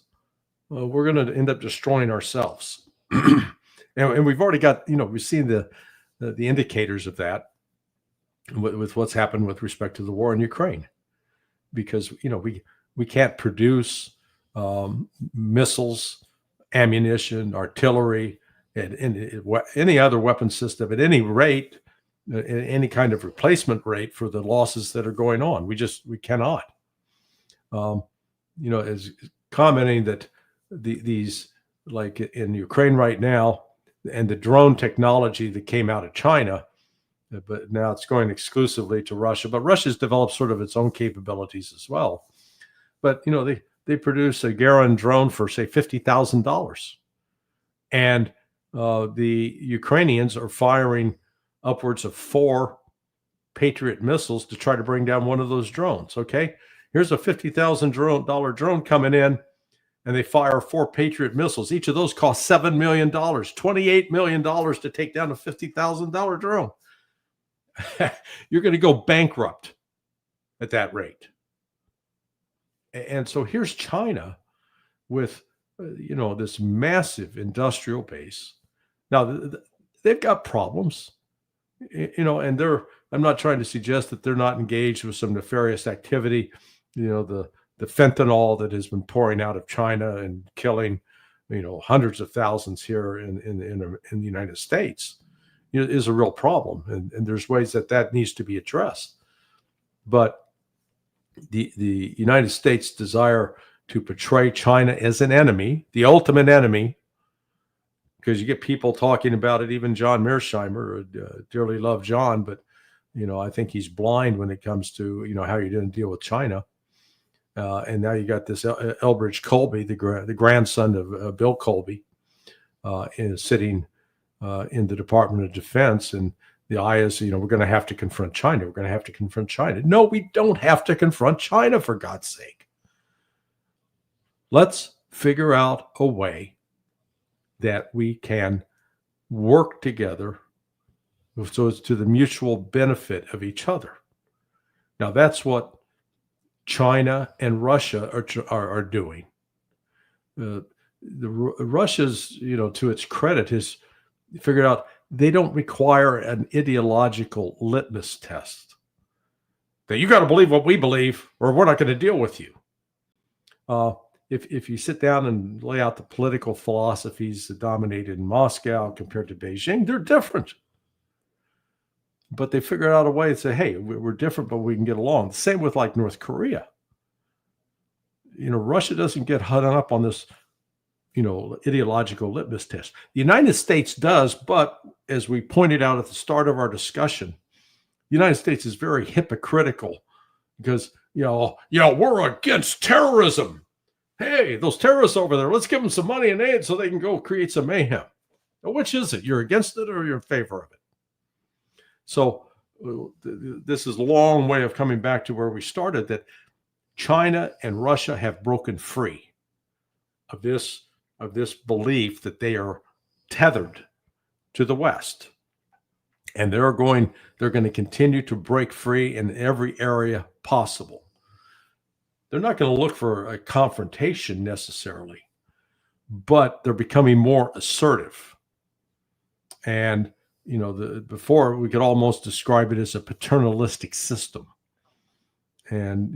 We're going to end up destroying ourselves. And we've already got, we've seen the indicators of that with what's happened with respect to the war in Ukraine, because, we can't produce missiles, ammunition, artillery, and any other weapon system at any rate, any kind of replacement rate for the losses that are going on. We cannot. As commenting that these, like in Ukraine right now, and the drone technology that came out of China, but now it's going exclusively to Russia. But Russia's developed sort of its own capabilities as well. But, they produce a Garin drone for, say, $50,000. And the Ukrainians are firing upwards of 4 Patriot missiles to try to bring down one of those drones. Okay, here's a $50,000 drone coming in. and they fire 4 Patriot missiles. Each of those costs $7 million, $28 million to take down a $50,000 drone. You're going to go bankrupt at that rate. And so here's China with, this massive industrial base. Now, they've got problems, and I'm not trying to suggest that they're not engaged with some nefarious activity. The fentanyl that has been pouring out of China and killing, hundreds of thousands here in the United States, is a real problem. And there's ways that needs to be addressed. But the United States' desire to portray China as an enemy, the ultimate enemy, because you get people talking about it, even John Mearsheimer, dearly love John, but, I think he's blind when it comes to, how you're going to deal with China. And now you got this Elbridge Colby, the grandson of Bill Colby, sitting in the Department of Defense. And the eye is, we're going to have to confront China. We're going to have to confront China. No, we don't have to confront China, for God's sake. Let's figure out a way that we can work together so it's to the mutual benefit of each other. Now, that's what China and Russia are doing. Russia's, to its credit, has figured out they don't require an ideological litmus test. That you got to believe what we believe, or we're not going to deal with you. If you sit down and lay out the political philosophies that dominated in Moscow compared to Beijing, they're different. But they figured out a way to say, hey, we're different, but we can get along. Same with like North Korea. Russia doesn't get hung up on this, ideological litmus test. The United States does, but as we pointed out at the start of our discussion, the United States is very hypocritical because, we're against terrorism. Hey, those terrorists over there, let's give them some money and aid so they can go create some mayhem. Now, which is it? You're against it or you're in favor of it? So this is a long way of coming back to where we started, that China and Russia have broken free of this belief that they are tethered to the West. And they're going to continue to break free in every area possible. They're not going to look for a confrontation necessarily, but they're becoming more assertive. And, before we could almost describe it as a paternalistic system. And,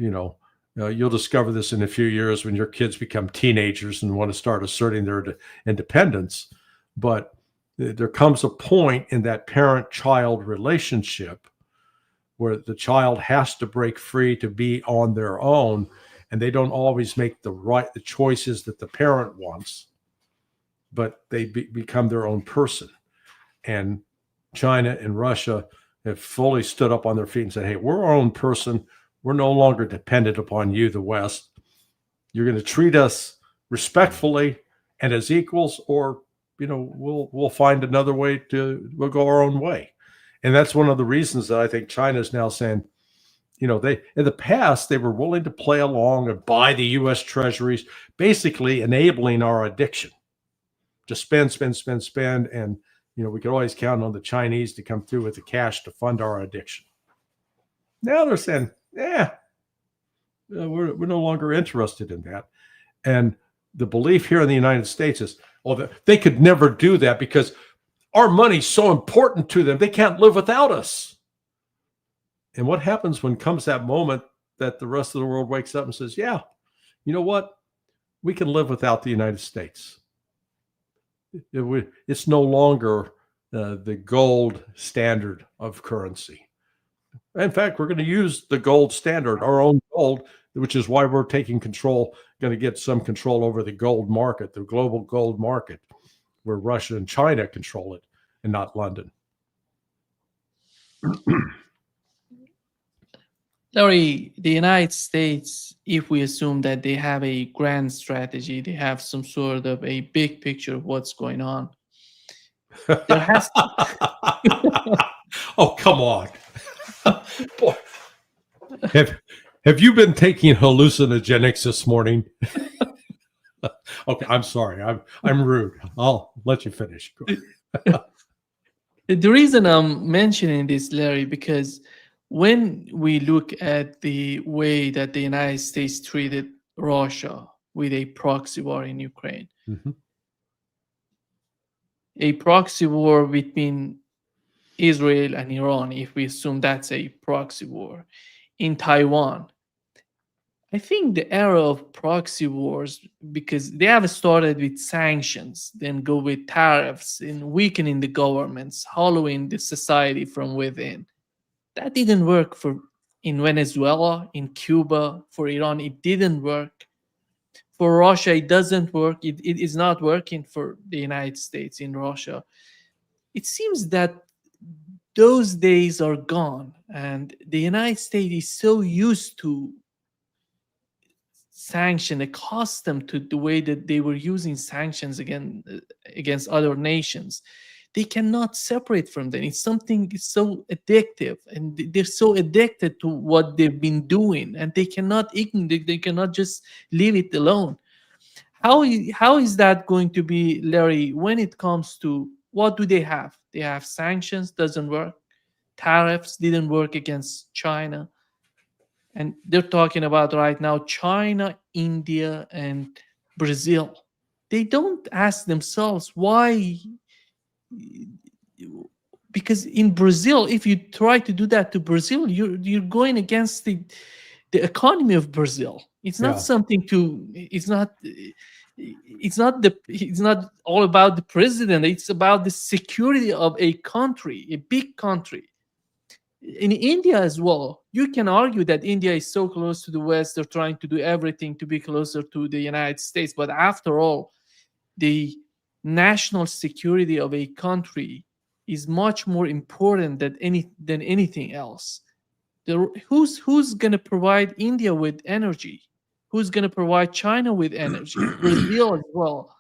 you'll discover this in a few years when your kids become teenagers and want to start asserting their independence. But there comes a point in that parent-child relationship where the child has to break free to be on their own, and they don't always make the choices that the parent wants, but they become their own person. And China and Russia have fully stood up on their feet and said, hey, we're our own person. We're no longer dependent upon you, the West. You're going to treat us respectfully and as equals, or, we'll find another way we'll go our own way. And that's one of the reasons that I think China is now saying, they, in the past, they were willing to play along and buy the U.S. treasuries, basically enabling our addiction to spend. And, we could always count on the Chinese to come through with the cash to fund our addiction. Now they're saying, we're no longer interested in that. And the belief here in the United States is, they could never do that because our money's so important to them. They can't live without us. And what happens when comes that moment that the rest of the world wakes up and says, yeah, you know what? We can live without the United States. It's no longer the gold standard of currency. In fact, we're going to use the gold standard, our own gold, which is why we're taking control, going to get some control over the gold market, the global gold market, where Russia and China control it and not London. Larry, the United States, if we assume that they have a grand strategy, they have some sort of a big picture of what's going on, there has to... Oh, come on. Boy. Have you been taking hallucinogenics this morning? Okay, I'm sorry. I'm rude. I'll let you finish. The reason I'm mentioning this, Larry, because when we look at the way that the United States treated Russia with a proxy war in Ukraine, Mhm. a proxy war between Israel and Iran, if we assume that's a proxy war, in Taiwan, I think the era of proxy wars, because they have started with sanctions, then go with tariffs and weakening the governments, hollowing the society from within. That didn't work for in Venezuela, in Cuba, for Iran. It didn't work. For Russia, it doesn't work. It is not working for the United States in Russia. It seems that those days are gone, and the United States is so used to sanction, accustomed to the way that they were using sanctions against other nations. They cannot separate from them. It's something so addictive, and they're so addicted to what they've been doing, and they cannot they cannot just leave it alone. How is that going to be, Larry, when it comes to what do they have? They have sanctions, doesn't work. Tariffs didn't work against China. And they're talking about right now China, India, and Brazil. They don't ask themselves why, because in Brazil, if you try to do that to Brazil, you're going against the economy of Brazil. It's not Yeah. something to. It's not all about the president. It's about the security of a country, a big country. In India as well, you can argue that India is so close to the West, they're trying to do everything to be closer to the United States. But after all, the national security of a country is much more important than anything else. Who's going to provide India with energy? Who's going to provide China with energy? Brazil as well.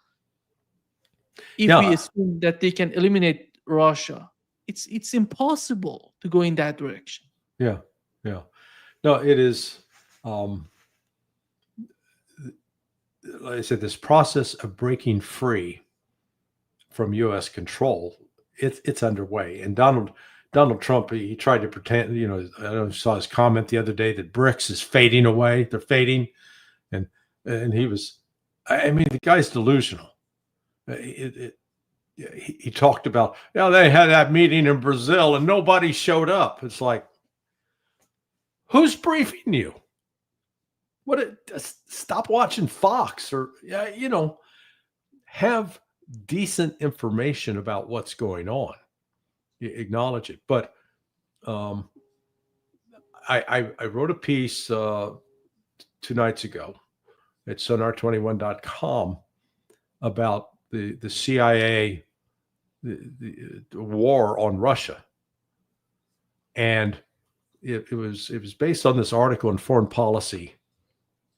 If we Yeah. assume that they can eliminate Russia, it's impossible to go in that direction. Yeah. Yeah. No, it is. Like I said, this process of breaking free from U.S. control, it's underway. And Donald Trump, he tried to pretend. I saw his comment the other day that BRICS is fading away. They're fading, and he was. I mean, the guy's delusional. He talked about, they had that meeting in Brazil and nobody showed up. It's like, who's briefing you? Stop watching Fox, or have decent information about what's going on. Acknowledge it. But I wrote a piece 2 nights ago at sonar21.com about the CIA, the war on Russia, and it was based on this article in Foreign Policy,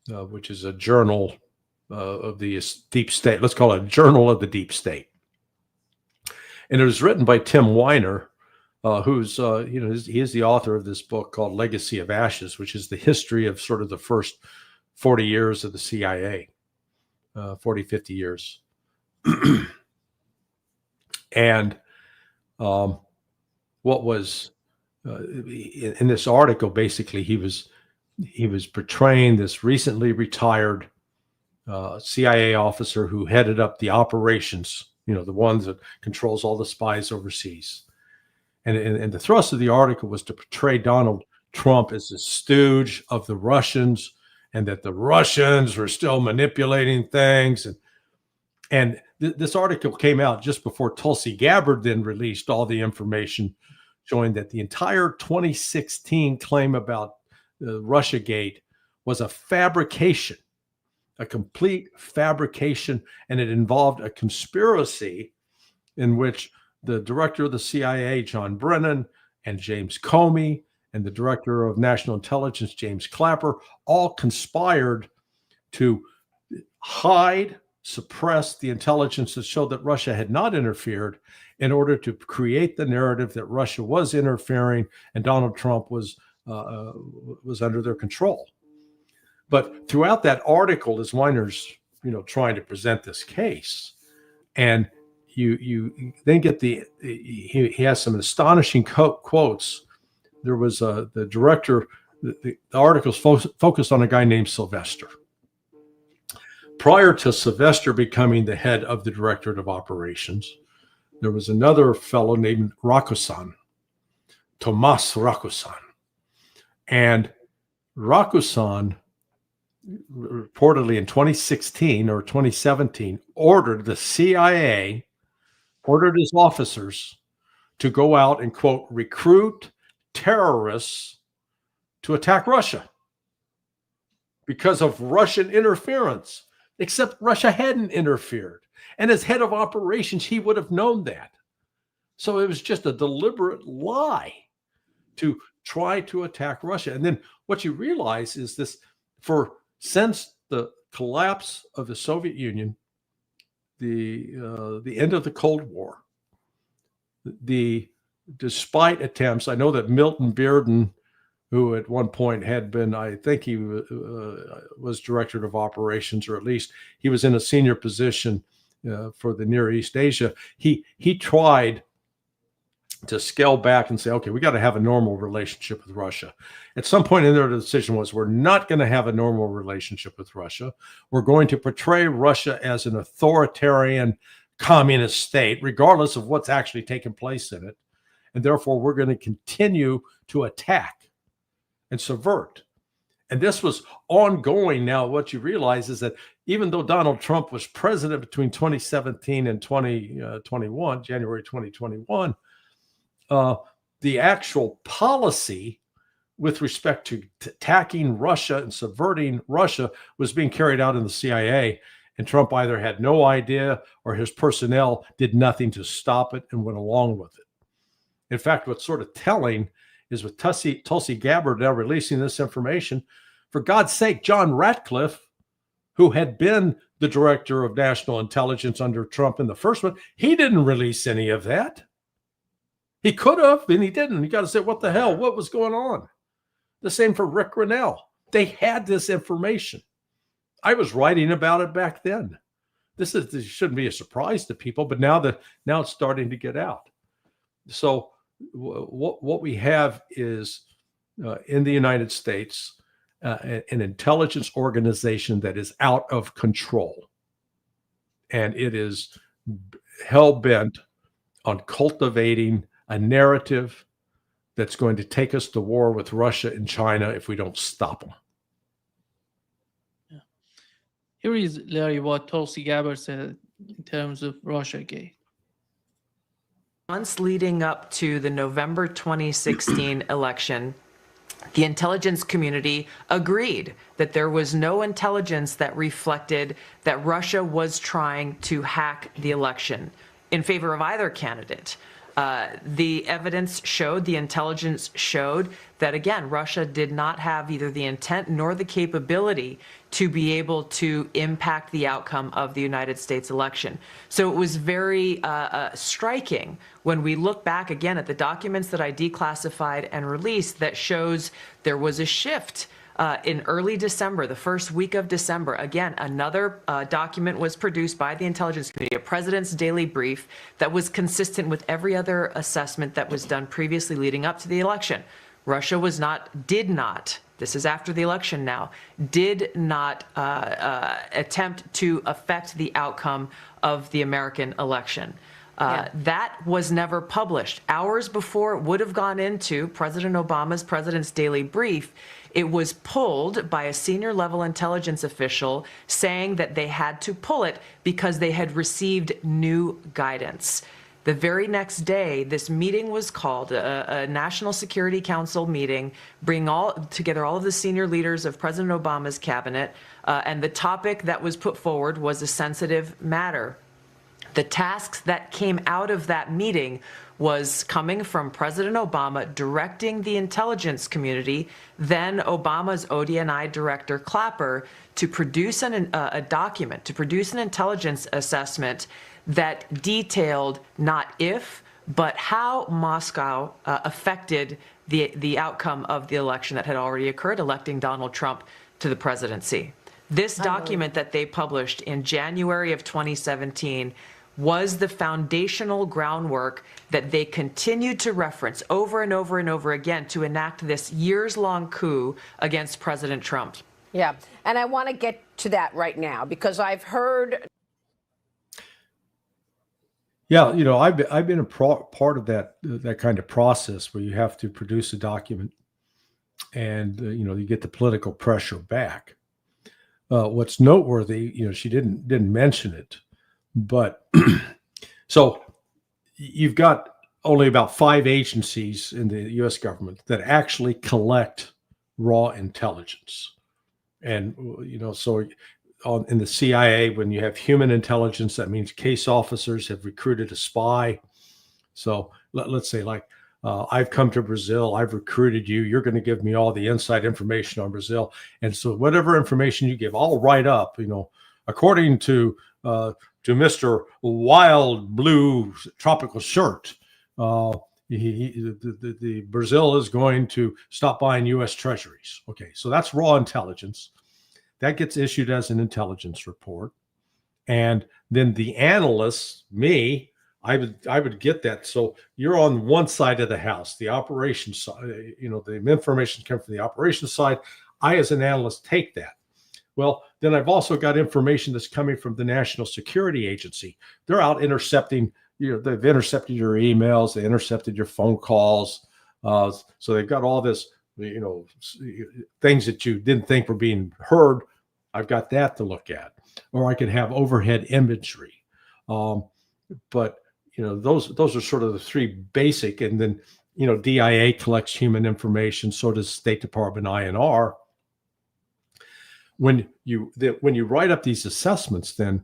which is a journal of the deep state. Let's call it a journal of the deep state. And it was written by Tim Weiner, who's he is the author of this book called Legacy of Ashes, which is the history of sort of the first 40 years of the CIA, 50 years. And what was in this article, basically, he was portraying this recently retired CIA officer who headed up the operations, the ones that controls all the spies overseas. And the thrust of the article was to portray Donald Trump as a stooge of the Russians, and that the Russians were still manipulating things. And this article came out just before Tulsi Gabbard then released all the information showing that the entire 2016 claim about Russiagate was a fabrication, a complete fabrication, and it involved a conspiracy in which the director of the CIA, John Brennan, and James Comey, and the director of national intelligence, James Clapper, all conspired to hide, suppress the intelligence that showed that Russia had not interfered, in order to create the narrative that Russia was interfering and Donald Trump was under their control. But throughout that article, as Weiner's trying to present this case. And you then get he has some astonishing quotes. There was the director, the articles focused on a guy named Sylvester. Prior to Sylvester becoming the head of the Directorate of Operations, there was another fellow named Rakusan, Tomas Rakusan. And Rakusan reportedly in 2016 or 2017 ordered the CIA, ordered his officers to go out and, quote, recruit terrorists to attack Russia because of Russian interference, except Russia hadn't interfered. And as head of operations, he would have known that. So it was just a deliberate lie to try to attack Russia. And then what you realize is this, since the collapse of the Soviet Union, the end of the Cold War, despite attempts, I know that Milton Bearden, who at one point had been, I think he was director of operations, or at least he was in a senior position for the Near East Asia, he tried to scale back and say, okay, we got to have a normal relationship with Russia. At some point in there, the decision was, we're not going to have a normal relationship with Russia. We're going to portray Russia as an authoritarian communist state, regardless of what's actually taking place in it. And therefore, we're going to continue to attack and subvert. And this was ongoing. Now, what you realize is that even though Donald Trump was president between 2017 and 2021, January 2021, the actual policy with respect to attacking Russia and subverting Russia was being carried out in the CIA. And Trump either had no idea or his personnel did nothing to stop it and went along with it. In fact, what's sort of telling is with Tulsi Gabbard now releasing this information, for God's sake, John Ratcliffe, who had been the director of national intelligence under Trump in the first one, he didn't release any of that. He could have, and he didn't. You got to say, what the hell? What was going on? The same for Rick Grinnell. They had this information. I was writing about it back then. This shouldn't be a surprise to people, but now it's starting to get out. So what we have is in the United States an intelligence organization that is out of control, and it is hell-bent on cultivating a narrative that's going to take us to war with Russia and China if we don't stop them. Yeah. Here is, Larry, what Tulsi Gabbard said in terms of Russiagate. Months leading up to the November 2016 election, the intelligence community agreed that there was no intelligence that reflected that Russia was trying to hack the election in favor of either candidate. The evidence showed, the intelligence showed that, again, Russia did not have either the intent nor the capability to be able to impact the outcome of the United States election. So it was very striking when we look back again at the documents that I declassified and released that shows there was a shift. In early December, the first week of December, again, another document was produced by the intelligence community, a president's daily brief that was consistent with every other assessment that was done previously leading up to the election. Russia did not, this is after the election now, did not attempt to affect the outcome of the American election. That was never published. Hours before it would have gone into President Obama's President's Daily Brief, it was pulled by a senior level intelligence official saying that they had to pull it because they had received new guidance. The very next day, this meeting was called, a National Security Council meeting, bring together all of the senior leaders of President Obama's cabinet, and the topic that was put forward was a sensitive matter. The tasks that came out of that meeting was coming from President Obama directing the intelligence community, then Obama's ODNI director Clapper, to produce a document, to produce an intelligence assessment that detailed not if, but how Moscow affected the outcome of the election that had already occurred, electing Donald Trump to the presidency. This document that they published in January of 2017 was the foundational groundwork that they continued to reference over and over and over again to enact this years-long coup against President Trump. Yeah, and I want to get to that right now because I've heard. Yeah, you know, I've been a part of that kind of process where you have to produce a document, and you know, you get the political pressure back. What's noteworthy, you know, she didn't mention it, but so you've got only about 5 agencies in the U.S. government that actually collect raw intelligence, and you know, so in the CIA, when you have human intelligence, that means case officers have recruited a spy. So let's say, like, I've come to Brazil, I've recruited you, you're going to give me all the inside information on Brazil. And so whatever information you give, I'll write up, you know, according to Mr. Wild Blue Tropical Shirt, the Brazil is going to stop buying U.S. treasuries. Okay, so that's raw intelligence. That gets issued as an intelligence report. And then the analysts, me, I would get that. So you're on one side of the house, the operations side, you know, the information comes from the operations side. I, as an analyst, take that. Well, then I've also got information that's coming from the National Security Agency. They're out intercepting, you know, they've intercepted your emails, they intercepted your phone calls. So they've got all this, you know, things that you didn't think were being heard. I've got that to look at. Or I could have overhead imagery. But you know, those are sort of the 3 basic, and then, you know, DIA collects human information, so does State Department INR. When you write up these assessments, then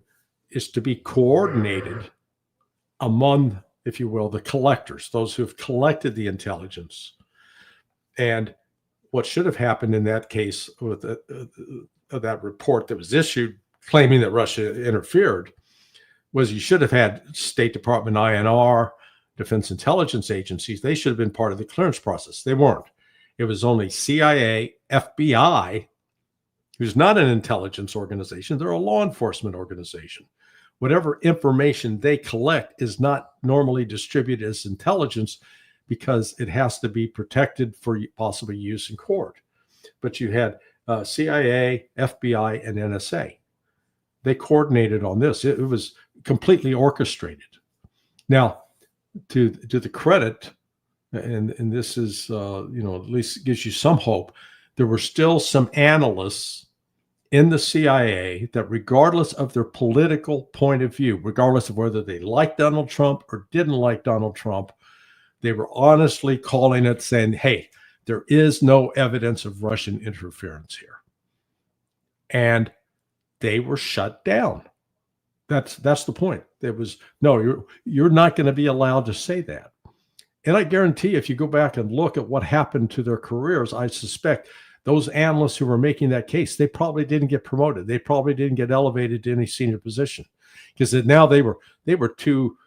is to be coordinated among, if you will, the collectors, those who have collected the intelligence. And what should have happened in that case with that report that was issued claiming that Russia interfered was you should have had State Department INR, Defense Intelligence Agencies. They should have been part of the clearance process. They weren't. It was only CIA, FBI, who's not an intelligence organization. They're a law enforcement organization. Whatever information they collect is not normally distributed as intelligence because it has to be protected for possible use in court. But you had CIA, FBI, and NSA. They coordinated on this. It was completely orchestrated. Now, to the credit, and this is, you know, at least gives you some hope, there were still some analysts in the CIA that, regardless of their political point of view, regardless of whether they liked Donald Trump or didn't like Donald Trump, they were honestly calling it, saying, hey, there is no evidence of Russian interference here. And they were shut down. That's the point. There was no, you're not going to be allowed to say that. And I guarantee if you go back and look at what happened to their careers, I suspect those analysts who were making that case, they probably didn't get promoted. They probably didn't get elevated to any senior position because now they were too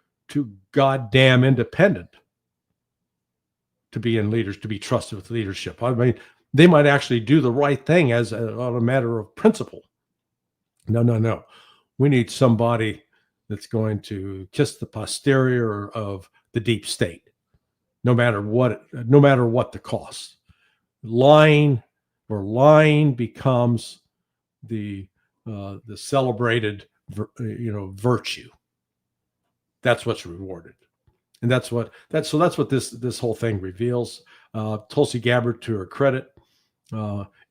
goddamn independent to be in leaders, to be trusted with leadership. I mean, they might actually do the right thing on a matter of principle. No. We need somebody that's going to kiss the posterior of the deep state, no matter what the cost. Lying becomes the celebrated virtue. That's what's rewarded, and that's what this whole thing reveals. Tulsi Gabbard, to her credit,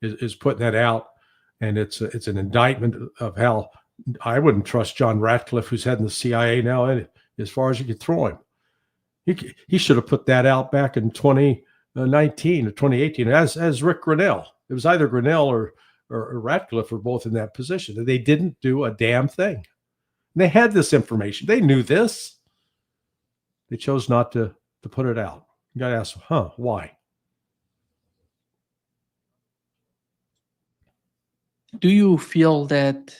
is putting that out. And it's an indictment of how I wouldn't trust John Ratcliffe, who's heading the CIA now, as far as you could throw him. He should have put that out back in 2019 or 2018 as Rick Grinnell. It was either Grinnell or Ratcliffe were both in that position. And they didn't do a damn thing. They had this information. They knew this. They chose not to put it out. You got to ask, why? Do you feel that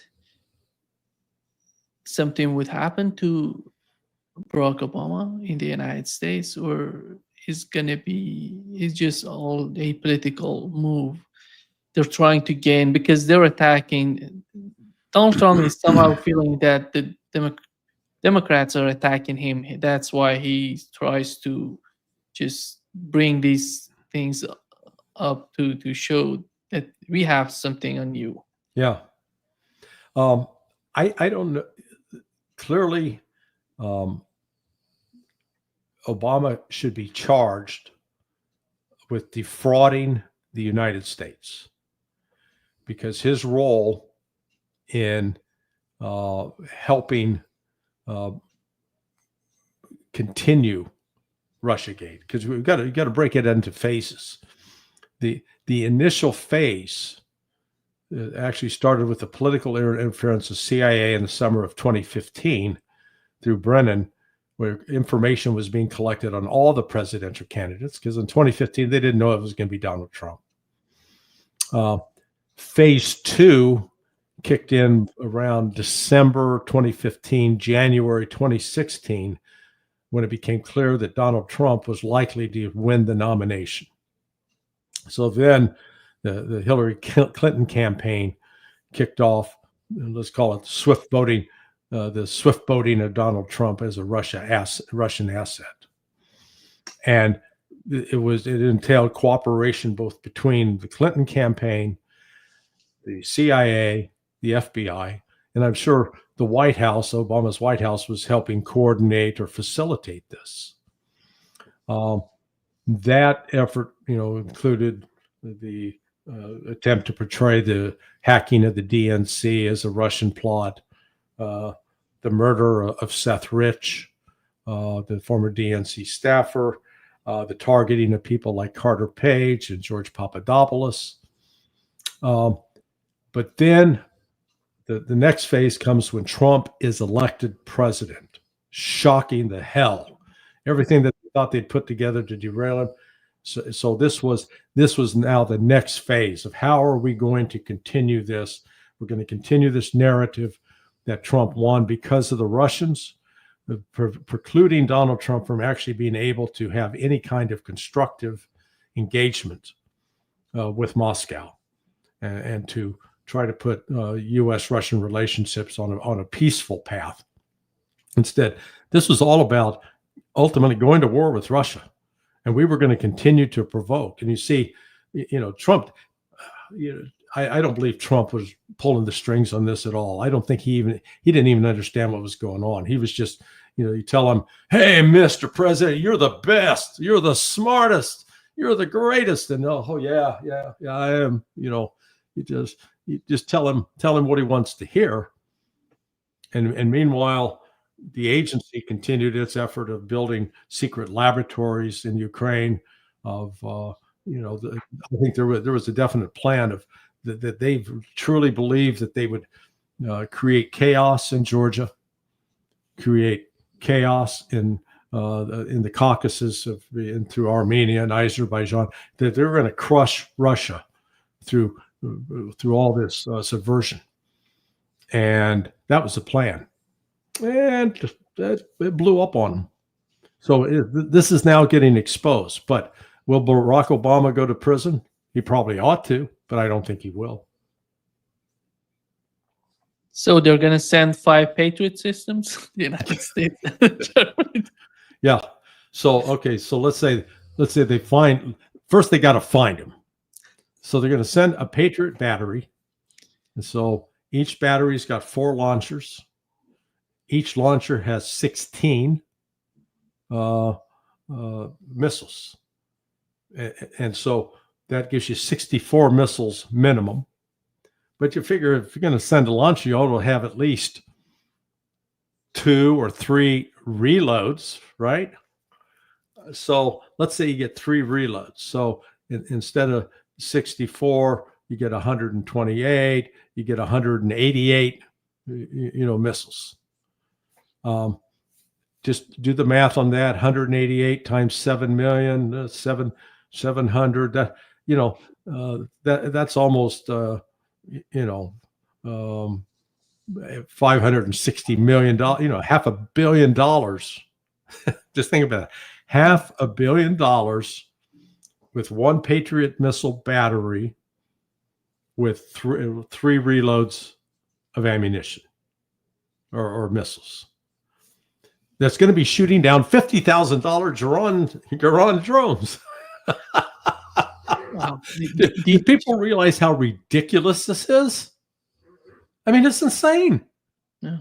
something would happen to Barack Obama in the United States, or it's just all a political move they're trying to gain because they're attacking Donald Trump is somehow feeling that the Democrats are attacking him. That's why he tries to just bring these things up to show that we have something on you. Yeah. I don't know. Clearly, Obama should be charged with defrauding the United States because his role in helping continue Russiagate, because we've got to break it into phases. The initial phase actually started with the political interference of CIA in the summer of 2015 through Brennan, where information was being collected on all the presidential candidates, because in 2015 they didn't know it was going to be Donald Trump. Phase 2 kicked in around December 2015, January 2016, when it became clear that Donald Trump was likely to win the nomination. So then the Hillary Clinton campaign kicked off, let's call it swift voting, the swift voting of Donald Trump as a Russian asset. And it entailed cooperation both between the Clinton campaign, the CIA, the FBI, and I'm sure the White House, Obama's White House, was helping coordinate or facilitate this. That effort, included the attempt to portray the hacking of the DNC as a Russian plot, the murder of Seth Rich, the former DNC staffer, the targeting of people like Carter Page and George Papadopoulos. But then the next phase comes when Trump is elected president, shocking the hell. Everything that they thought they'd put together to derail him. So this was now the next phase of how are we going to continue this? We're going to continue this narrative that Trump won because of the Russians, precluding Donald Trump from actually being able to have any kind of constructive engagement with Moscow and to try to put U.S.-Russian relationships on a peaceful path. Instead, this was all about ultimately going to war with Russia, and we were going to continue to provoke. And you see, Trump, I don't believe Trump was pulling the strings on this at all. I don't think he didn't even understand what was going on. He was just, you tell him, hey, Mr. President, you're the best, you're the smartest, you're the greatest, and oh yeah, I am. You just tell him what he wants to hear. And meanwhile, the agency continued its effort of building secret laboratories in Ukraine. I think there was a definite plan of that they truly believed that they would create chaos in Georgia, create chaos in the Caucasus and through Armenia and Azerbaijan, that they were going to crush Russia through all this subversion. And that was the plan. And it blew up on them. So this is now getting exposed. But will Barack Obama go to prison? He probably ought to, but I don't think he will. So they're going to send 5 Patriot systems to the United States. Yeah. So, okay. So let's say they first they got to find him. So they're going to send a Patriot battery. And so each battery's got 4 launchers. Each launcher has 16 missiles. And so that gives you 64 missiles minimum. But you figure if you're going to send a launcher, you ought to have at least 2 or 3 reloads, right? So let's say you get 3 reloads. So instead of 64, you get 128, you get 188, missiles. Just do the math on that. 188 times 7 million, 700. That's almost $560 million. $500 million. Just think about it. $500 million with 1 Patriot missile battery with three reloads of ammunition or missiles. That's going to be shooting down $50,000 Iran drones. Wow. Do people realize how ridiculous this is? I mean, it's insane. Yeah.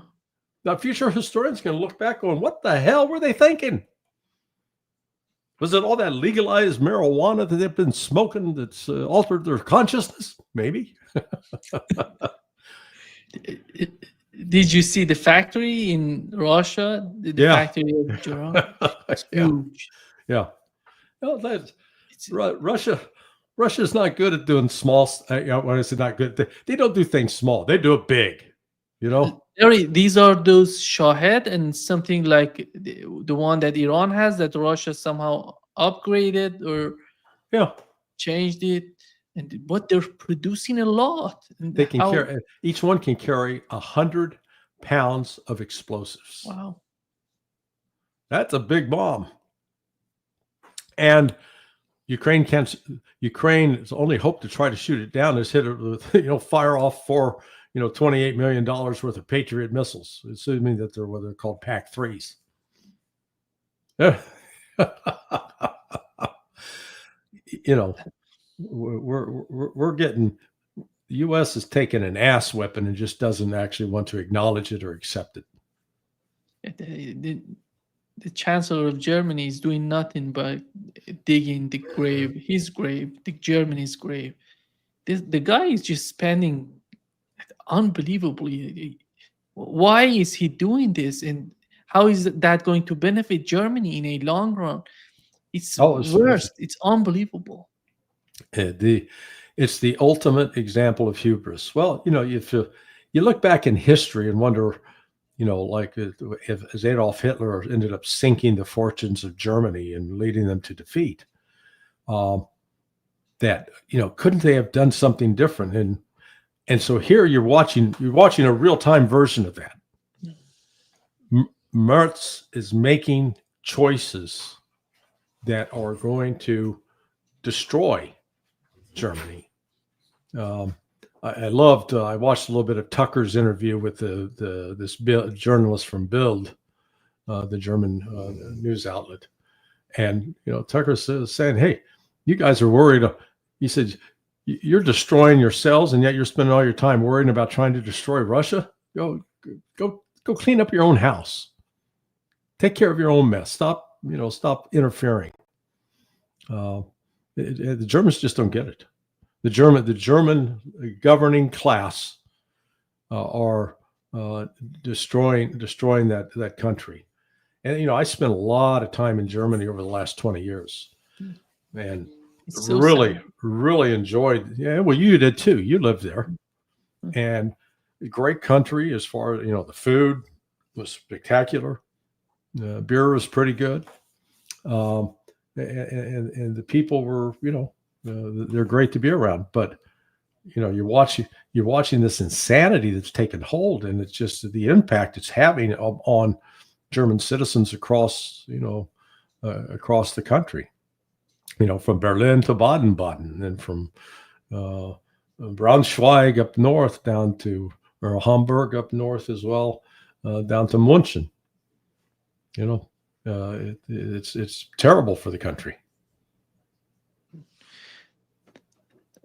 Now, future historians can look back on what the hell were they thinking? Was it all that legalized marijuana that they've been smoking that's altered their consciousness? Maybe. Did you see the factory in Russia? The factory of Iran? It's huge. Yeah. No, Russia's not good at doing small. When I say not good, they don't do things small. They do it big. You know. Larry, these are those Shahed and something like the one that Iran has that Russia somehow upgraded or changed it. But they're producing a lot. And they can carry. Each one can carry 100 pounds of explosives. Wow, that's a big bomb. And Ukraine's only hope to try to shoot it down is hit it with, fire off $28 million worth of Patriot missiles, assuming that they're what they're called PAC-3s. We're getting, the U.S. is taking an ass whipping and just doesn't actually want to acknowledge it or accept it. The Chancellor of Germany is doing nothing but digging his grave, Germany's grave. The guy is just spending unbelievably. Why is he doing this, and how is that going to benefit Germany in a long run? It's worst. It's unbelievable. It's the ultimate example of hubris. Well, if you look back in history and wonder, like as Adolf Hitler ended up sinking the fortunes of Germany and leading them to defeat, that couldn't they have done something different? And so here you're watching a real-time version of that. Merz is making choices that are going to destroy Germany. I watched a little bit of Tucker's interview with this journalist from Bild, the German news outlet. And, Tucker saying, hey, you guys are worried. He said, you're destroying yourselves, and yet you're spending all your time worrying about trying to destroy Russia. Go clean up your own house. Take care of your own mess. Stop interfering. The Germans just don't get it. The German governing class are destroying that country. And I spent a lot of time in Germany over the last 20 years, and so really enjoyed. Yeah, well, you did too. You lived there, and a great country as far as the food was spectacular. Beer was pretty good, and the people were they're great to be around. But you're watching this insanity that's taken hold, and it's just the impact it's having on German citizens across across the country. From Berlin to Baden-Baden, and from Braunschweig up north down to Hamburg up north as well, down to München. It's terrible for the country.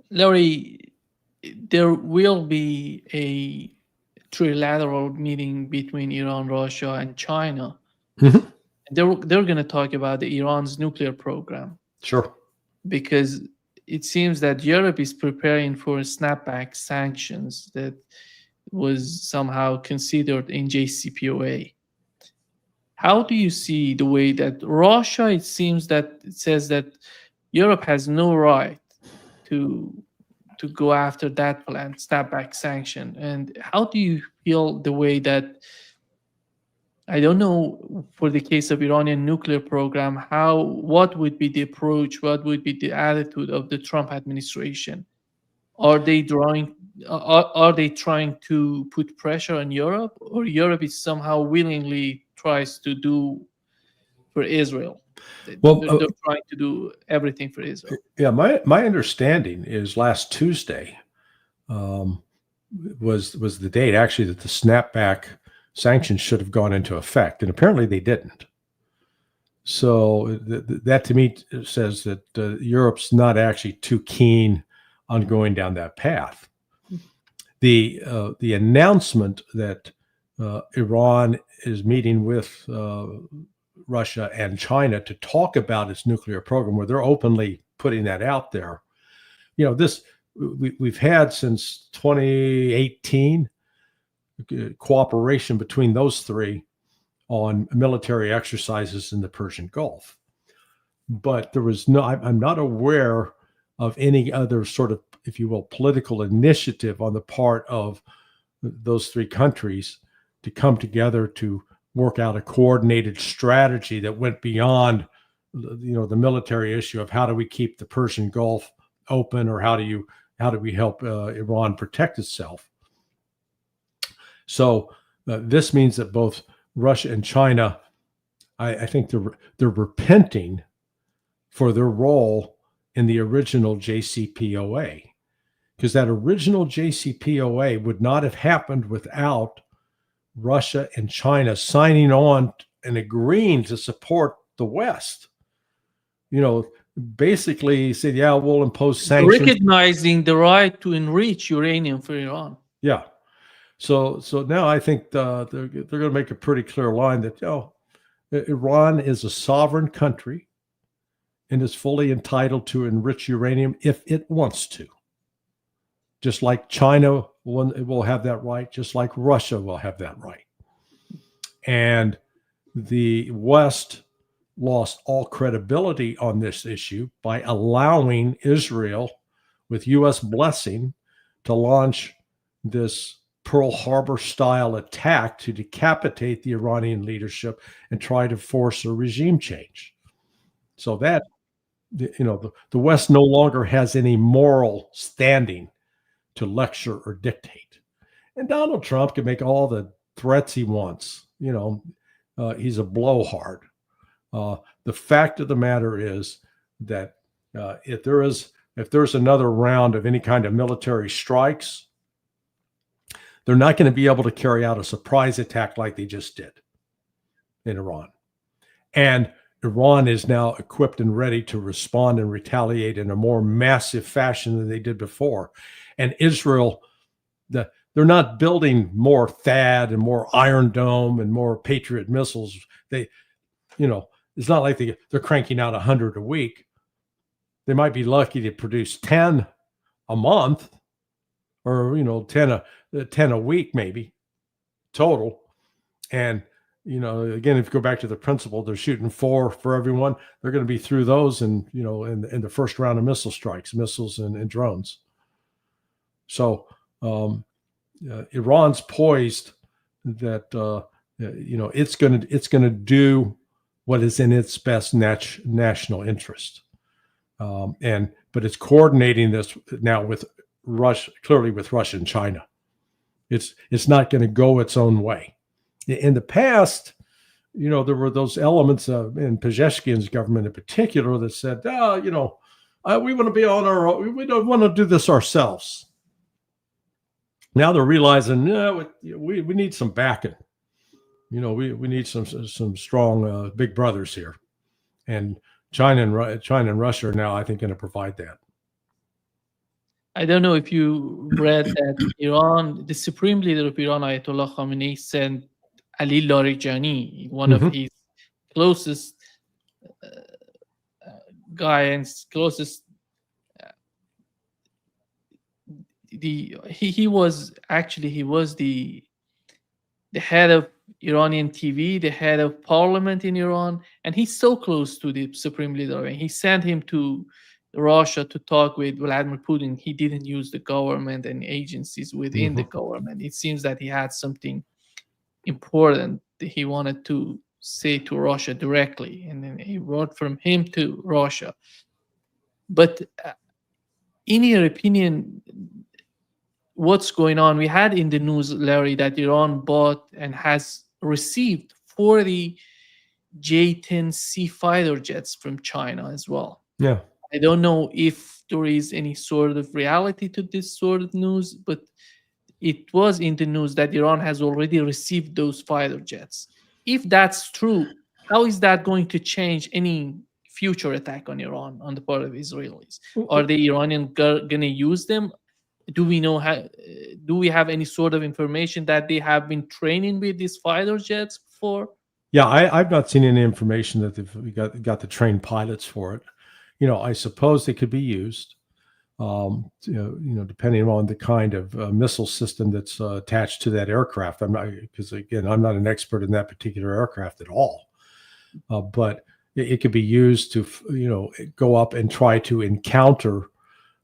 Larry, there will be a trilateral meeting between Iran, Russia, and China. Mm-hmm. They're going to talk about Iran's nuclear program. Sure. Because it seems that Europe is preparing for snapback sanctions that was somehow considered in JCPOA. How do you see the way that Russia, it seems that it says that Europe has no right to go after that plan, snapback sanction? And how do you feel the way that, I don't know, for the case of Iranian nuclear program, what would be the approach, what would be the attitude of the Trump administration? Are they trying to put pressure on Europe, or Europe is somehow willingly tries to do for Israel? Well, they're trying to do everything for Israel. Yeah, my understanding is last Tuesday, was the date actually that the snapback sanctions should have gone into effect, and apparently they didn't. So that to me says that Europe's not actually too keen on going down that path. The announcement that Iran is meeting with Russia and China to talk about its nuclear program, where they're openly putting that out there. This we've had since 2018 cooperation between those three on military exercises in the Persian Gulf. But there was I'm not aware of any other sort of, if you will, political initiative on the part of those three countries to come together to work out a coordinated strategy that went beyond, the military issue of how do we keep the Persian Gulf open, or how do we help Iran protect itself. So this means that both Russia and China, I think they're repenting for their role in the original JCPOA, because that original JCPOA would not have happened without Russia and China signing on and agreeing to support the West. Basically said, yeah, we'll impose sanctions. Recognizing the right to enrich uranium for Iran. Yeah. So now I think they're going to make a pretty clear line that Iran is a sovereign country and is fully entitled to enrich uranium if it wants to. Just like China will have that right, just like Russia will have that right. And the West lost all credibility on this issue by allowing Israel, with U.S. blessing, to launch this Pearl Harbor style attack to decapitate the Iranian leadership and try to force a regime change. So that, the West no longer has any moral standing to lecture or dictate. And Donald Trump can make all the threats he wants. He's a blowhard. The fact of the matter is that if there's another round of any kind of military strikes, they're not going to be able to carry out a surprise attack like they just did in Iran. And Iran is now equipped and ready to respond and retaliate in a more massive fashion than they did before. And Israel, they're not building more THAAD and more Iron Dome and more Patriot missiles. It's not like they're cranking out 100 a week. They might be lucky to produce 10 a month, or 10 a week maybe total. And again, if you go back to the principle, they're shooting 4 for everyone. They're going to be through those in the first round of missile strikes, missiles and drones. So Iran's poised that it's going to do what is in its best national interest, but it's coordinating this now with Russia, clearly with Russia and China. It's not going to go its own way. In the past, there were those elements in Pezeshkian's government in particular that said, we want to be on our own. We don't want to do this ourselves. Now they're realizing, we need some backing. We need some strong big brothers here, and China and Russia are now, I think, going to provide that. I don't know if you read that Iran, the supreme leader of Iran, Ayatollah Khamenei, sent Ali Larijani, one of his closest guys, closest. He was the head of Iranian TV, the head of parliament in Iran, and he's so close to the supreme leader. And he sent him to Russia to talk with Vladimir Putin. He didn't use the government and agencies within the government. It seems that he had something important that he wanted to say to Russia directly, and then he wrote from him to Russia. But in your opinion, what's going on? We had in the news, Larry, that Iran bought and has received 40 J-10C fighter jets from China as well. Yeah. I don't know if there is any sort of reality to this sort of news, but it was in the news that Iran has already received those fighter jets. If that's true, how is that going to change any future attack on Iran on the part of Israelis? Are the Iranians going to use them? Do we know how? Do we have any sort of information that they have been training with these fighter jets before? Yeah, I've not seen any information that they've got the trained pilots for it. I suppose they could be used. Depending on the kind of missile system that's attached to that aircraft. I'm not, because again, I'm not an expert in that particular aircraft at all. But it could be used to, go up and try to encounter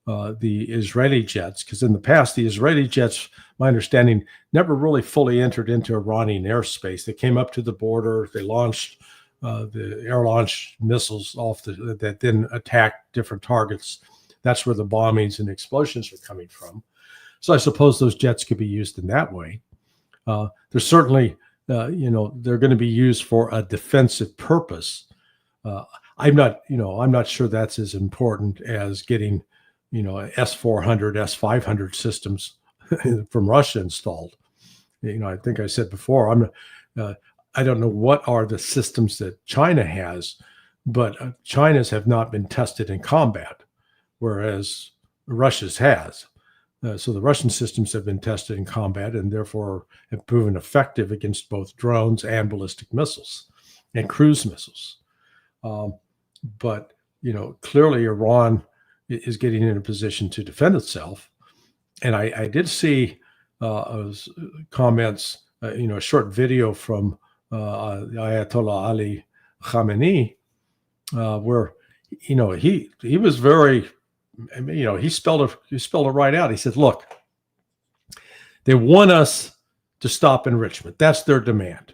the Israeli jets. Because in the past, the Israeli jets, my understanding, never really fully entered into Iranian airspace. They came up to the border. They launched the air-launched missiles that then attacked different targets. That's where the bombings and explosions are coming from. So I suppose those jets could be used in that way. They're certainly, they're going to be used for a defensive purpose. I'm not sure that's as important as getting, S-400, S-500 systems from Russia installed. I think I said before, I don't know what are the systems that China has, but China's have not been tested in combat, whereas Russia's has. So the Russian systems have been tested in combat and therefore have proven effective against both drones and ballistic missiles and cruise missiles. But clearly Iran is getting in a position to defend itself. And I did see comments, a short video from Ayatollah Ali Khamenei, where he was very, he spelled it right out. He said, "Look, they want us to stop enrichment. That's their demand.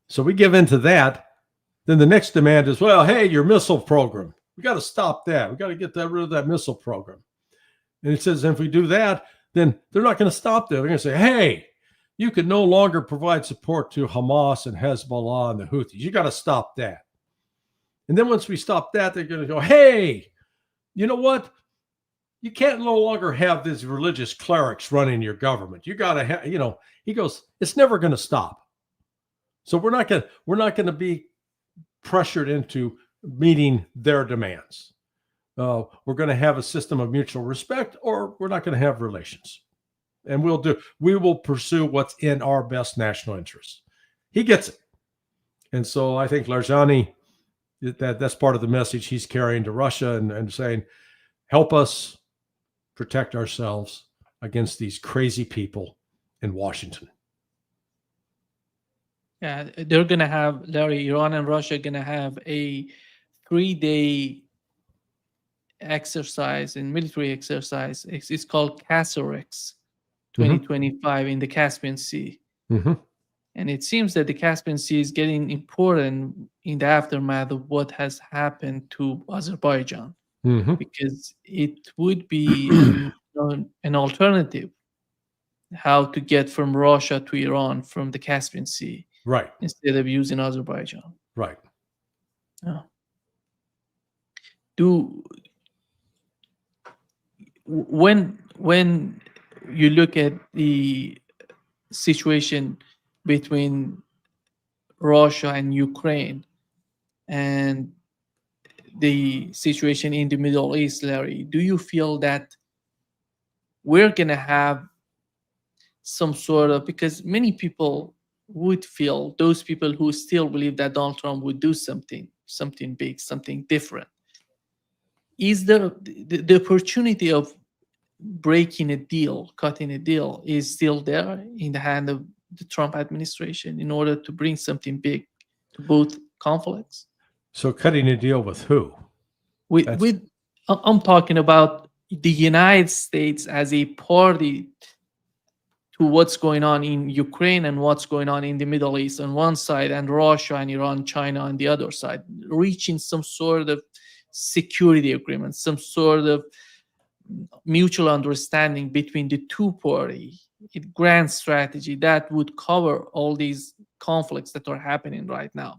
So we give in to that. Then the next demand is, well, hey, your missile program, we got to stop that. We got to get rid of that missile program." And he says, if we do that, then they're not going to stop there. They're going to say, hey, you can no longer provide support to Hamas and Hezbollah and the Houthis. You got to stop that. And then once we stop that, they're going to go, hey, you know what? You can't no longer have these religious clerics running your government. You got to have, he goes, it's never going to stop. So we're not going to be pressured into meeting their demands. We're going to have a system of mutual respect, or we're not going to have relations. And we will pursue what's in our best national interests. He gets it. And so I think Larijani, that's part of the message he's carrying to Russia and saying, help us protect ourselves against these crazy people in Washington. Yeah, they're going to have, Larry, Iran and Russia are going to have a 3-day exercise and military exercise. It's called Casarex 2025 in the Caspian Sea. Mm-hmm. And it seems that the Caspian Sea is getting important in the aftermath of what has happened to Azerbaijan, because it would be an alternative how to get from Russia to Iran from the Caspian Sea, right? Instead of using Azerbaijan, right? When you look at the situation between Russia and Ukraine and the situation in the Middle East, Larry, do you feel that we're going to have some sort of, because many people would feel, those people who still believe that Donald Trump would do something big, something different, is there the opportunity of breaking a deal, cutting a deal is still there in the hand of the Trump administration in order to bring something big to both conflicts? So cutting a deal with who? I'm talking about the United States as a party to what's going on in Ukraine and what's going on in the Middle East on one side, and Russia and Iran, China on the other side, reaching some sort of security agreement, some sort of mutual understanding between the two parties, a grand strategy that would cover all these conflicts that are happening right now.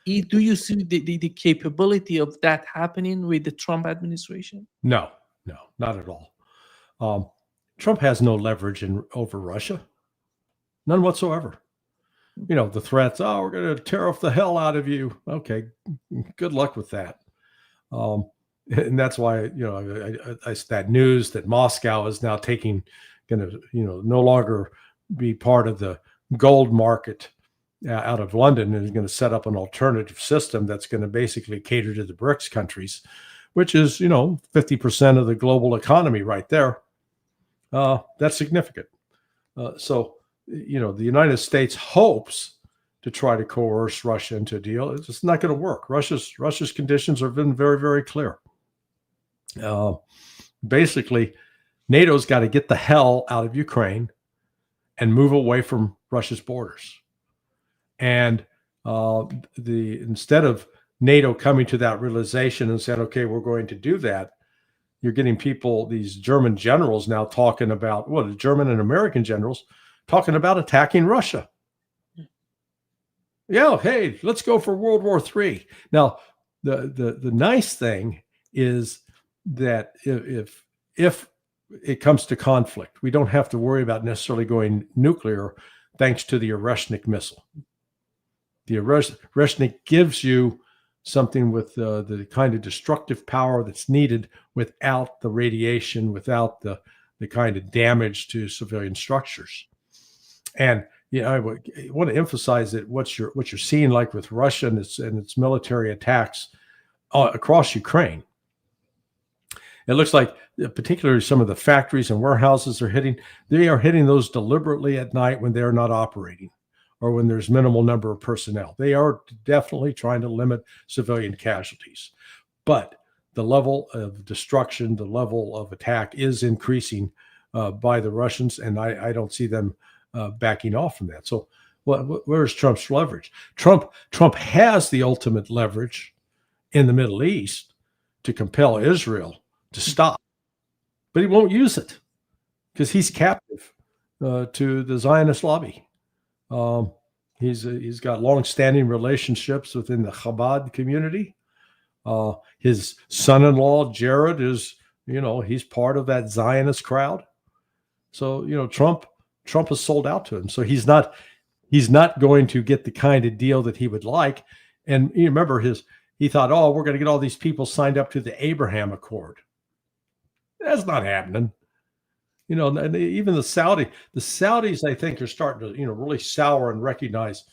Do you see the capability of that happening with the Trump administration? No, not at all. Trump has no leverage over Russia, none whatsoever. You know, the threats, oh, we're going to tariff the hell out of you. Okay, good luck with that. And that's why, you know, I that news that Moscow is now going to, you know, no longer be part of the gold market out of London, and is going to set up an alternative system that's going to basically cater to the BRICS countries, which is, you know, 50% of the global economy right there. That's significant. So, you know, the United States hopes to try to coerce Russia into a deal. It's just not going to work. Russia's conditions have been very, very clear. Basically, NATO's got to get the hell out of Ukraine and move away from Russia's borders. And instead of NATO coming to that realization and saying, okay, we're going to do that, you're getting people, these German generals now talking about, well, the German and American generals talking about attacking Russia. Yeah, hey, let's go for World War III. Now, the nice thing is that if it comes to conflict, we don't have to worry about necessarily going nuclear thanks to the Oreshnik missile. The Oreshnik gives you something with the kind of destructive power that's needed without the radiation, without the kind of damage to civilian structures. And I want to emphasize that what you're seeing, like with Russia and its military attacks across Ukraine, it looks like particularly some of the factories and warehouses they are hitting those deliberately at night when they're not operating, or when there's minimal number of personnel. They are definitely trying to limit civilian casualties. But the level of destruction, the level of attack is increasing by the Russians, and I don't see them backing off from that. So where's Trump's leverage? Trump has the ultimate leverage in the Middle East to compel Israel to stop, but he won't use it because he's captive to the Zionist lobby. He's got long-standing relationships within the Chabad community. His son-in-law Jared is, he's part of that Zionist crowd. So Trump has sold out to him. So he's not going to get the kind of deal that he would like. And you remember he thought, oh, we're going to get all these people signed up to the Abraham Accord. That's not happening. And even the Saudis, I think, are starting to, really sour and recognize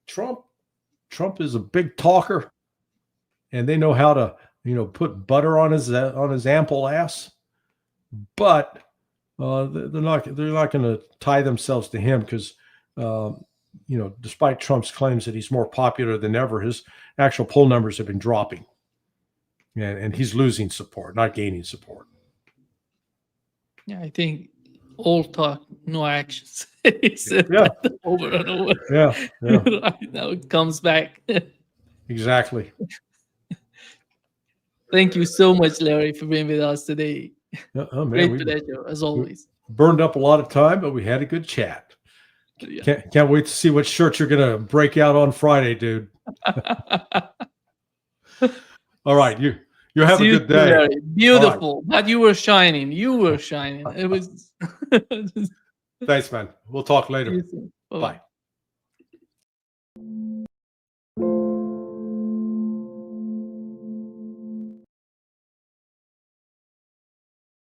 Trump is a big talker, and they know how to, put butter on his ample ass. But they're not going to tie themselves to him because, despite Trump's claims that he's more popular than ever, his actual poll numbers have been dropping, and he's losing support, not gaining support. Yeah, I think all talk, no actions. He said that over and over. Yeah. Right now it comes back. Exactly. Thank you so much, Larry, for being with us today. Man, Great pleasure, as always. Burned up a lot of time, but we had a good chat. Yeah. Can't wait to see what shirt you're going to break out on Friday, dude. All right, you have a good day. Larry. Beautiful. Right. But you were shining. It was. Thanks, man. We'll talk later. Bye.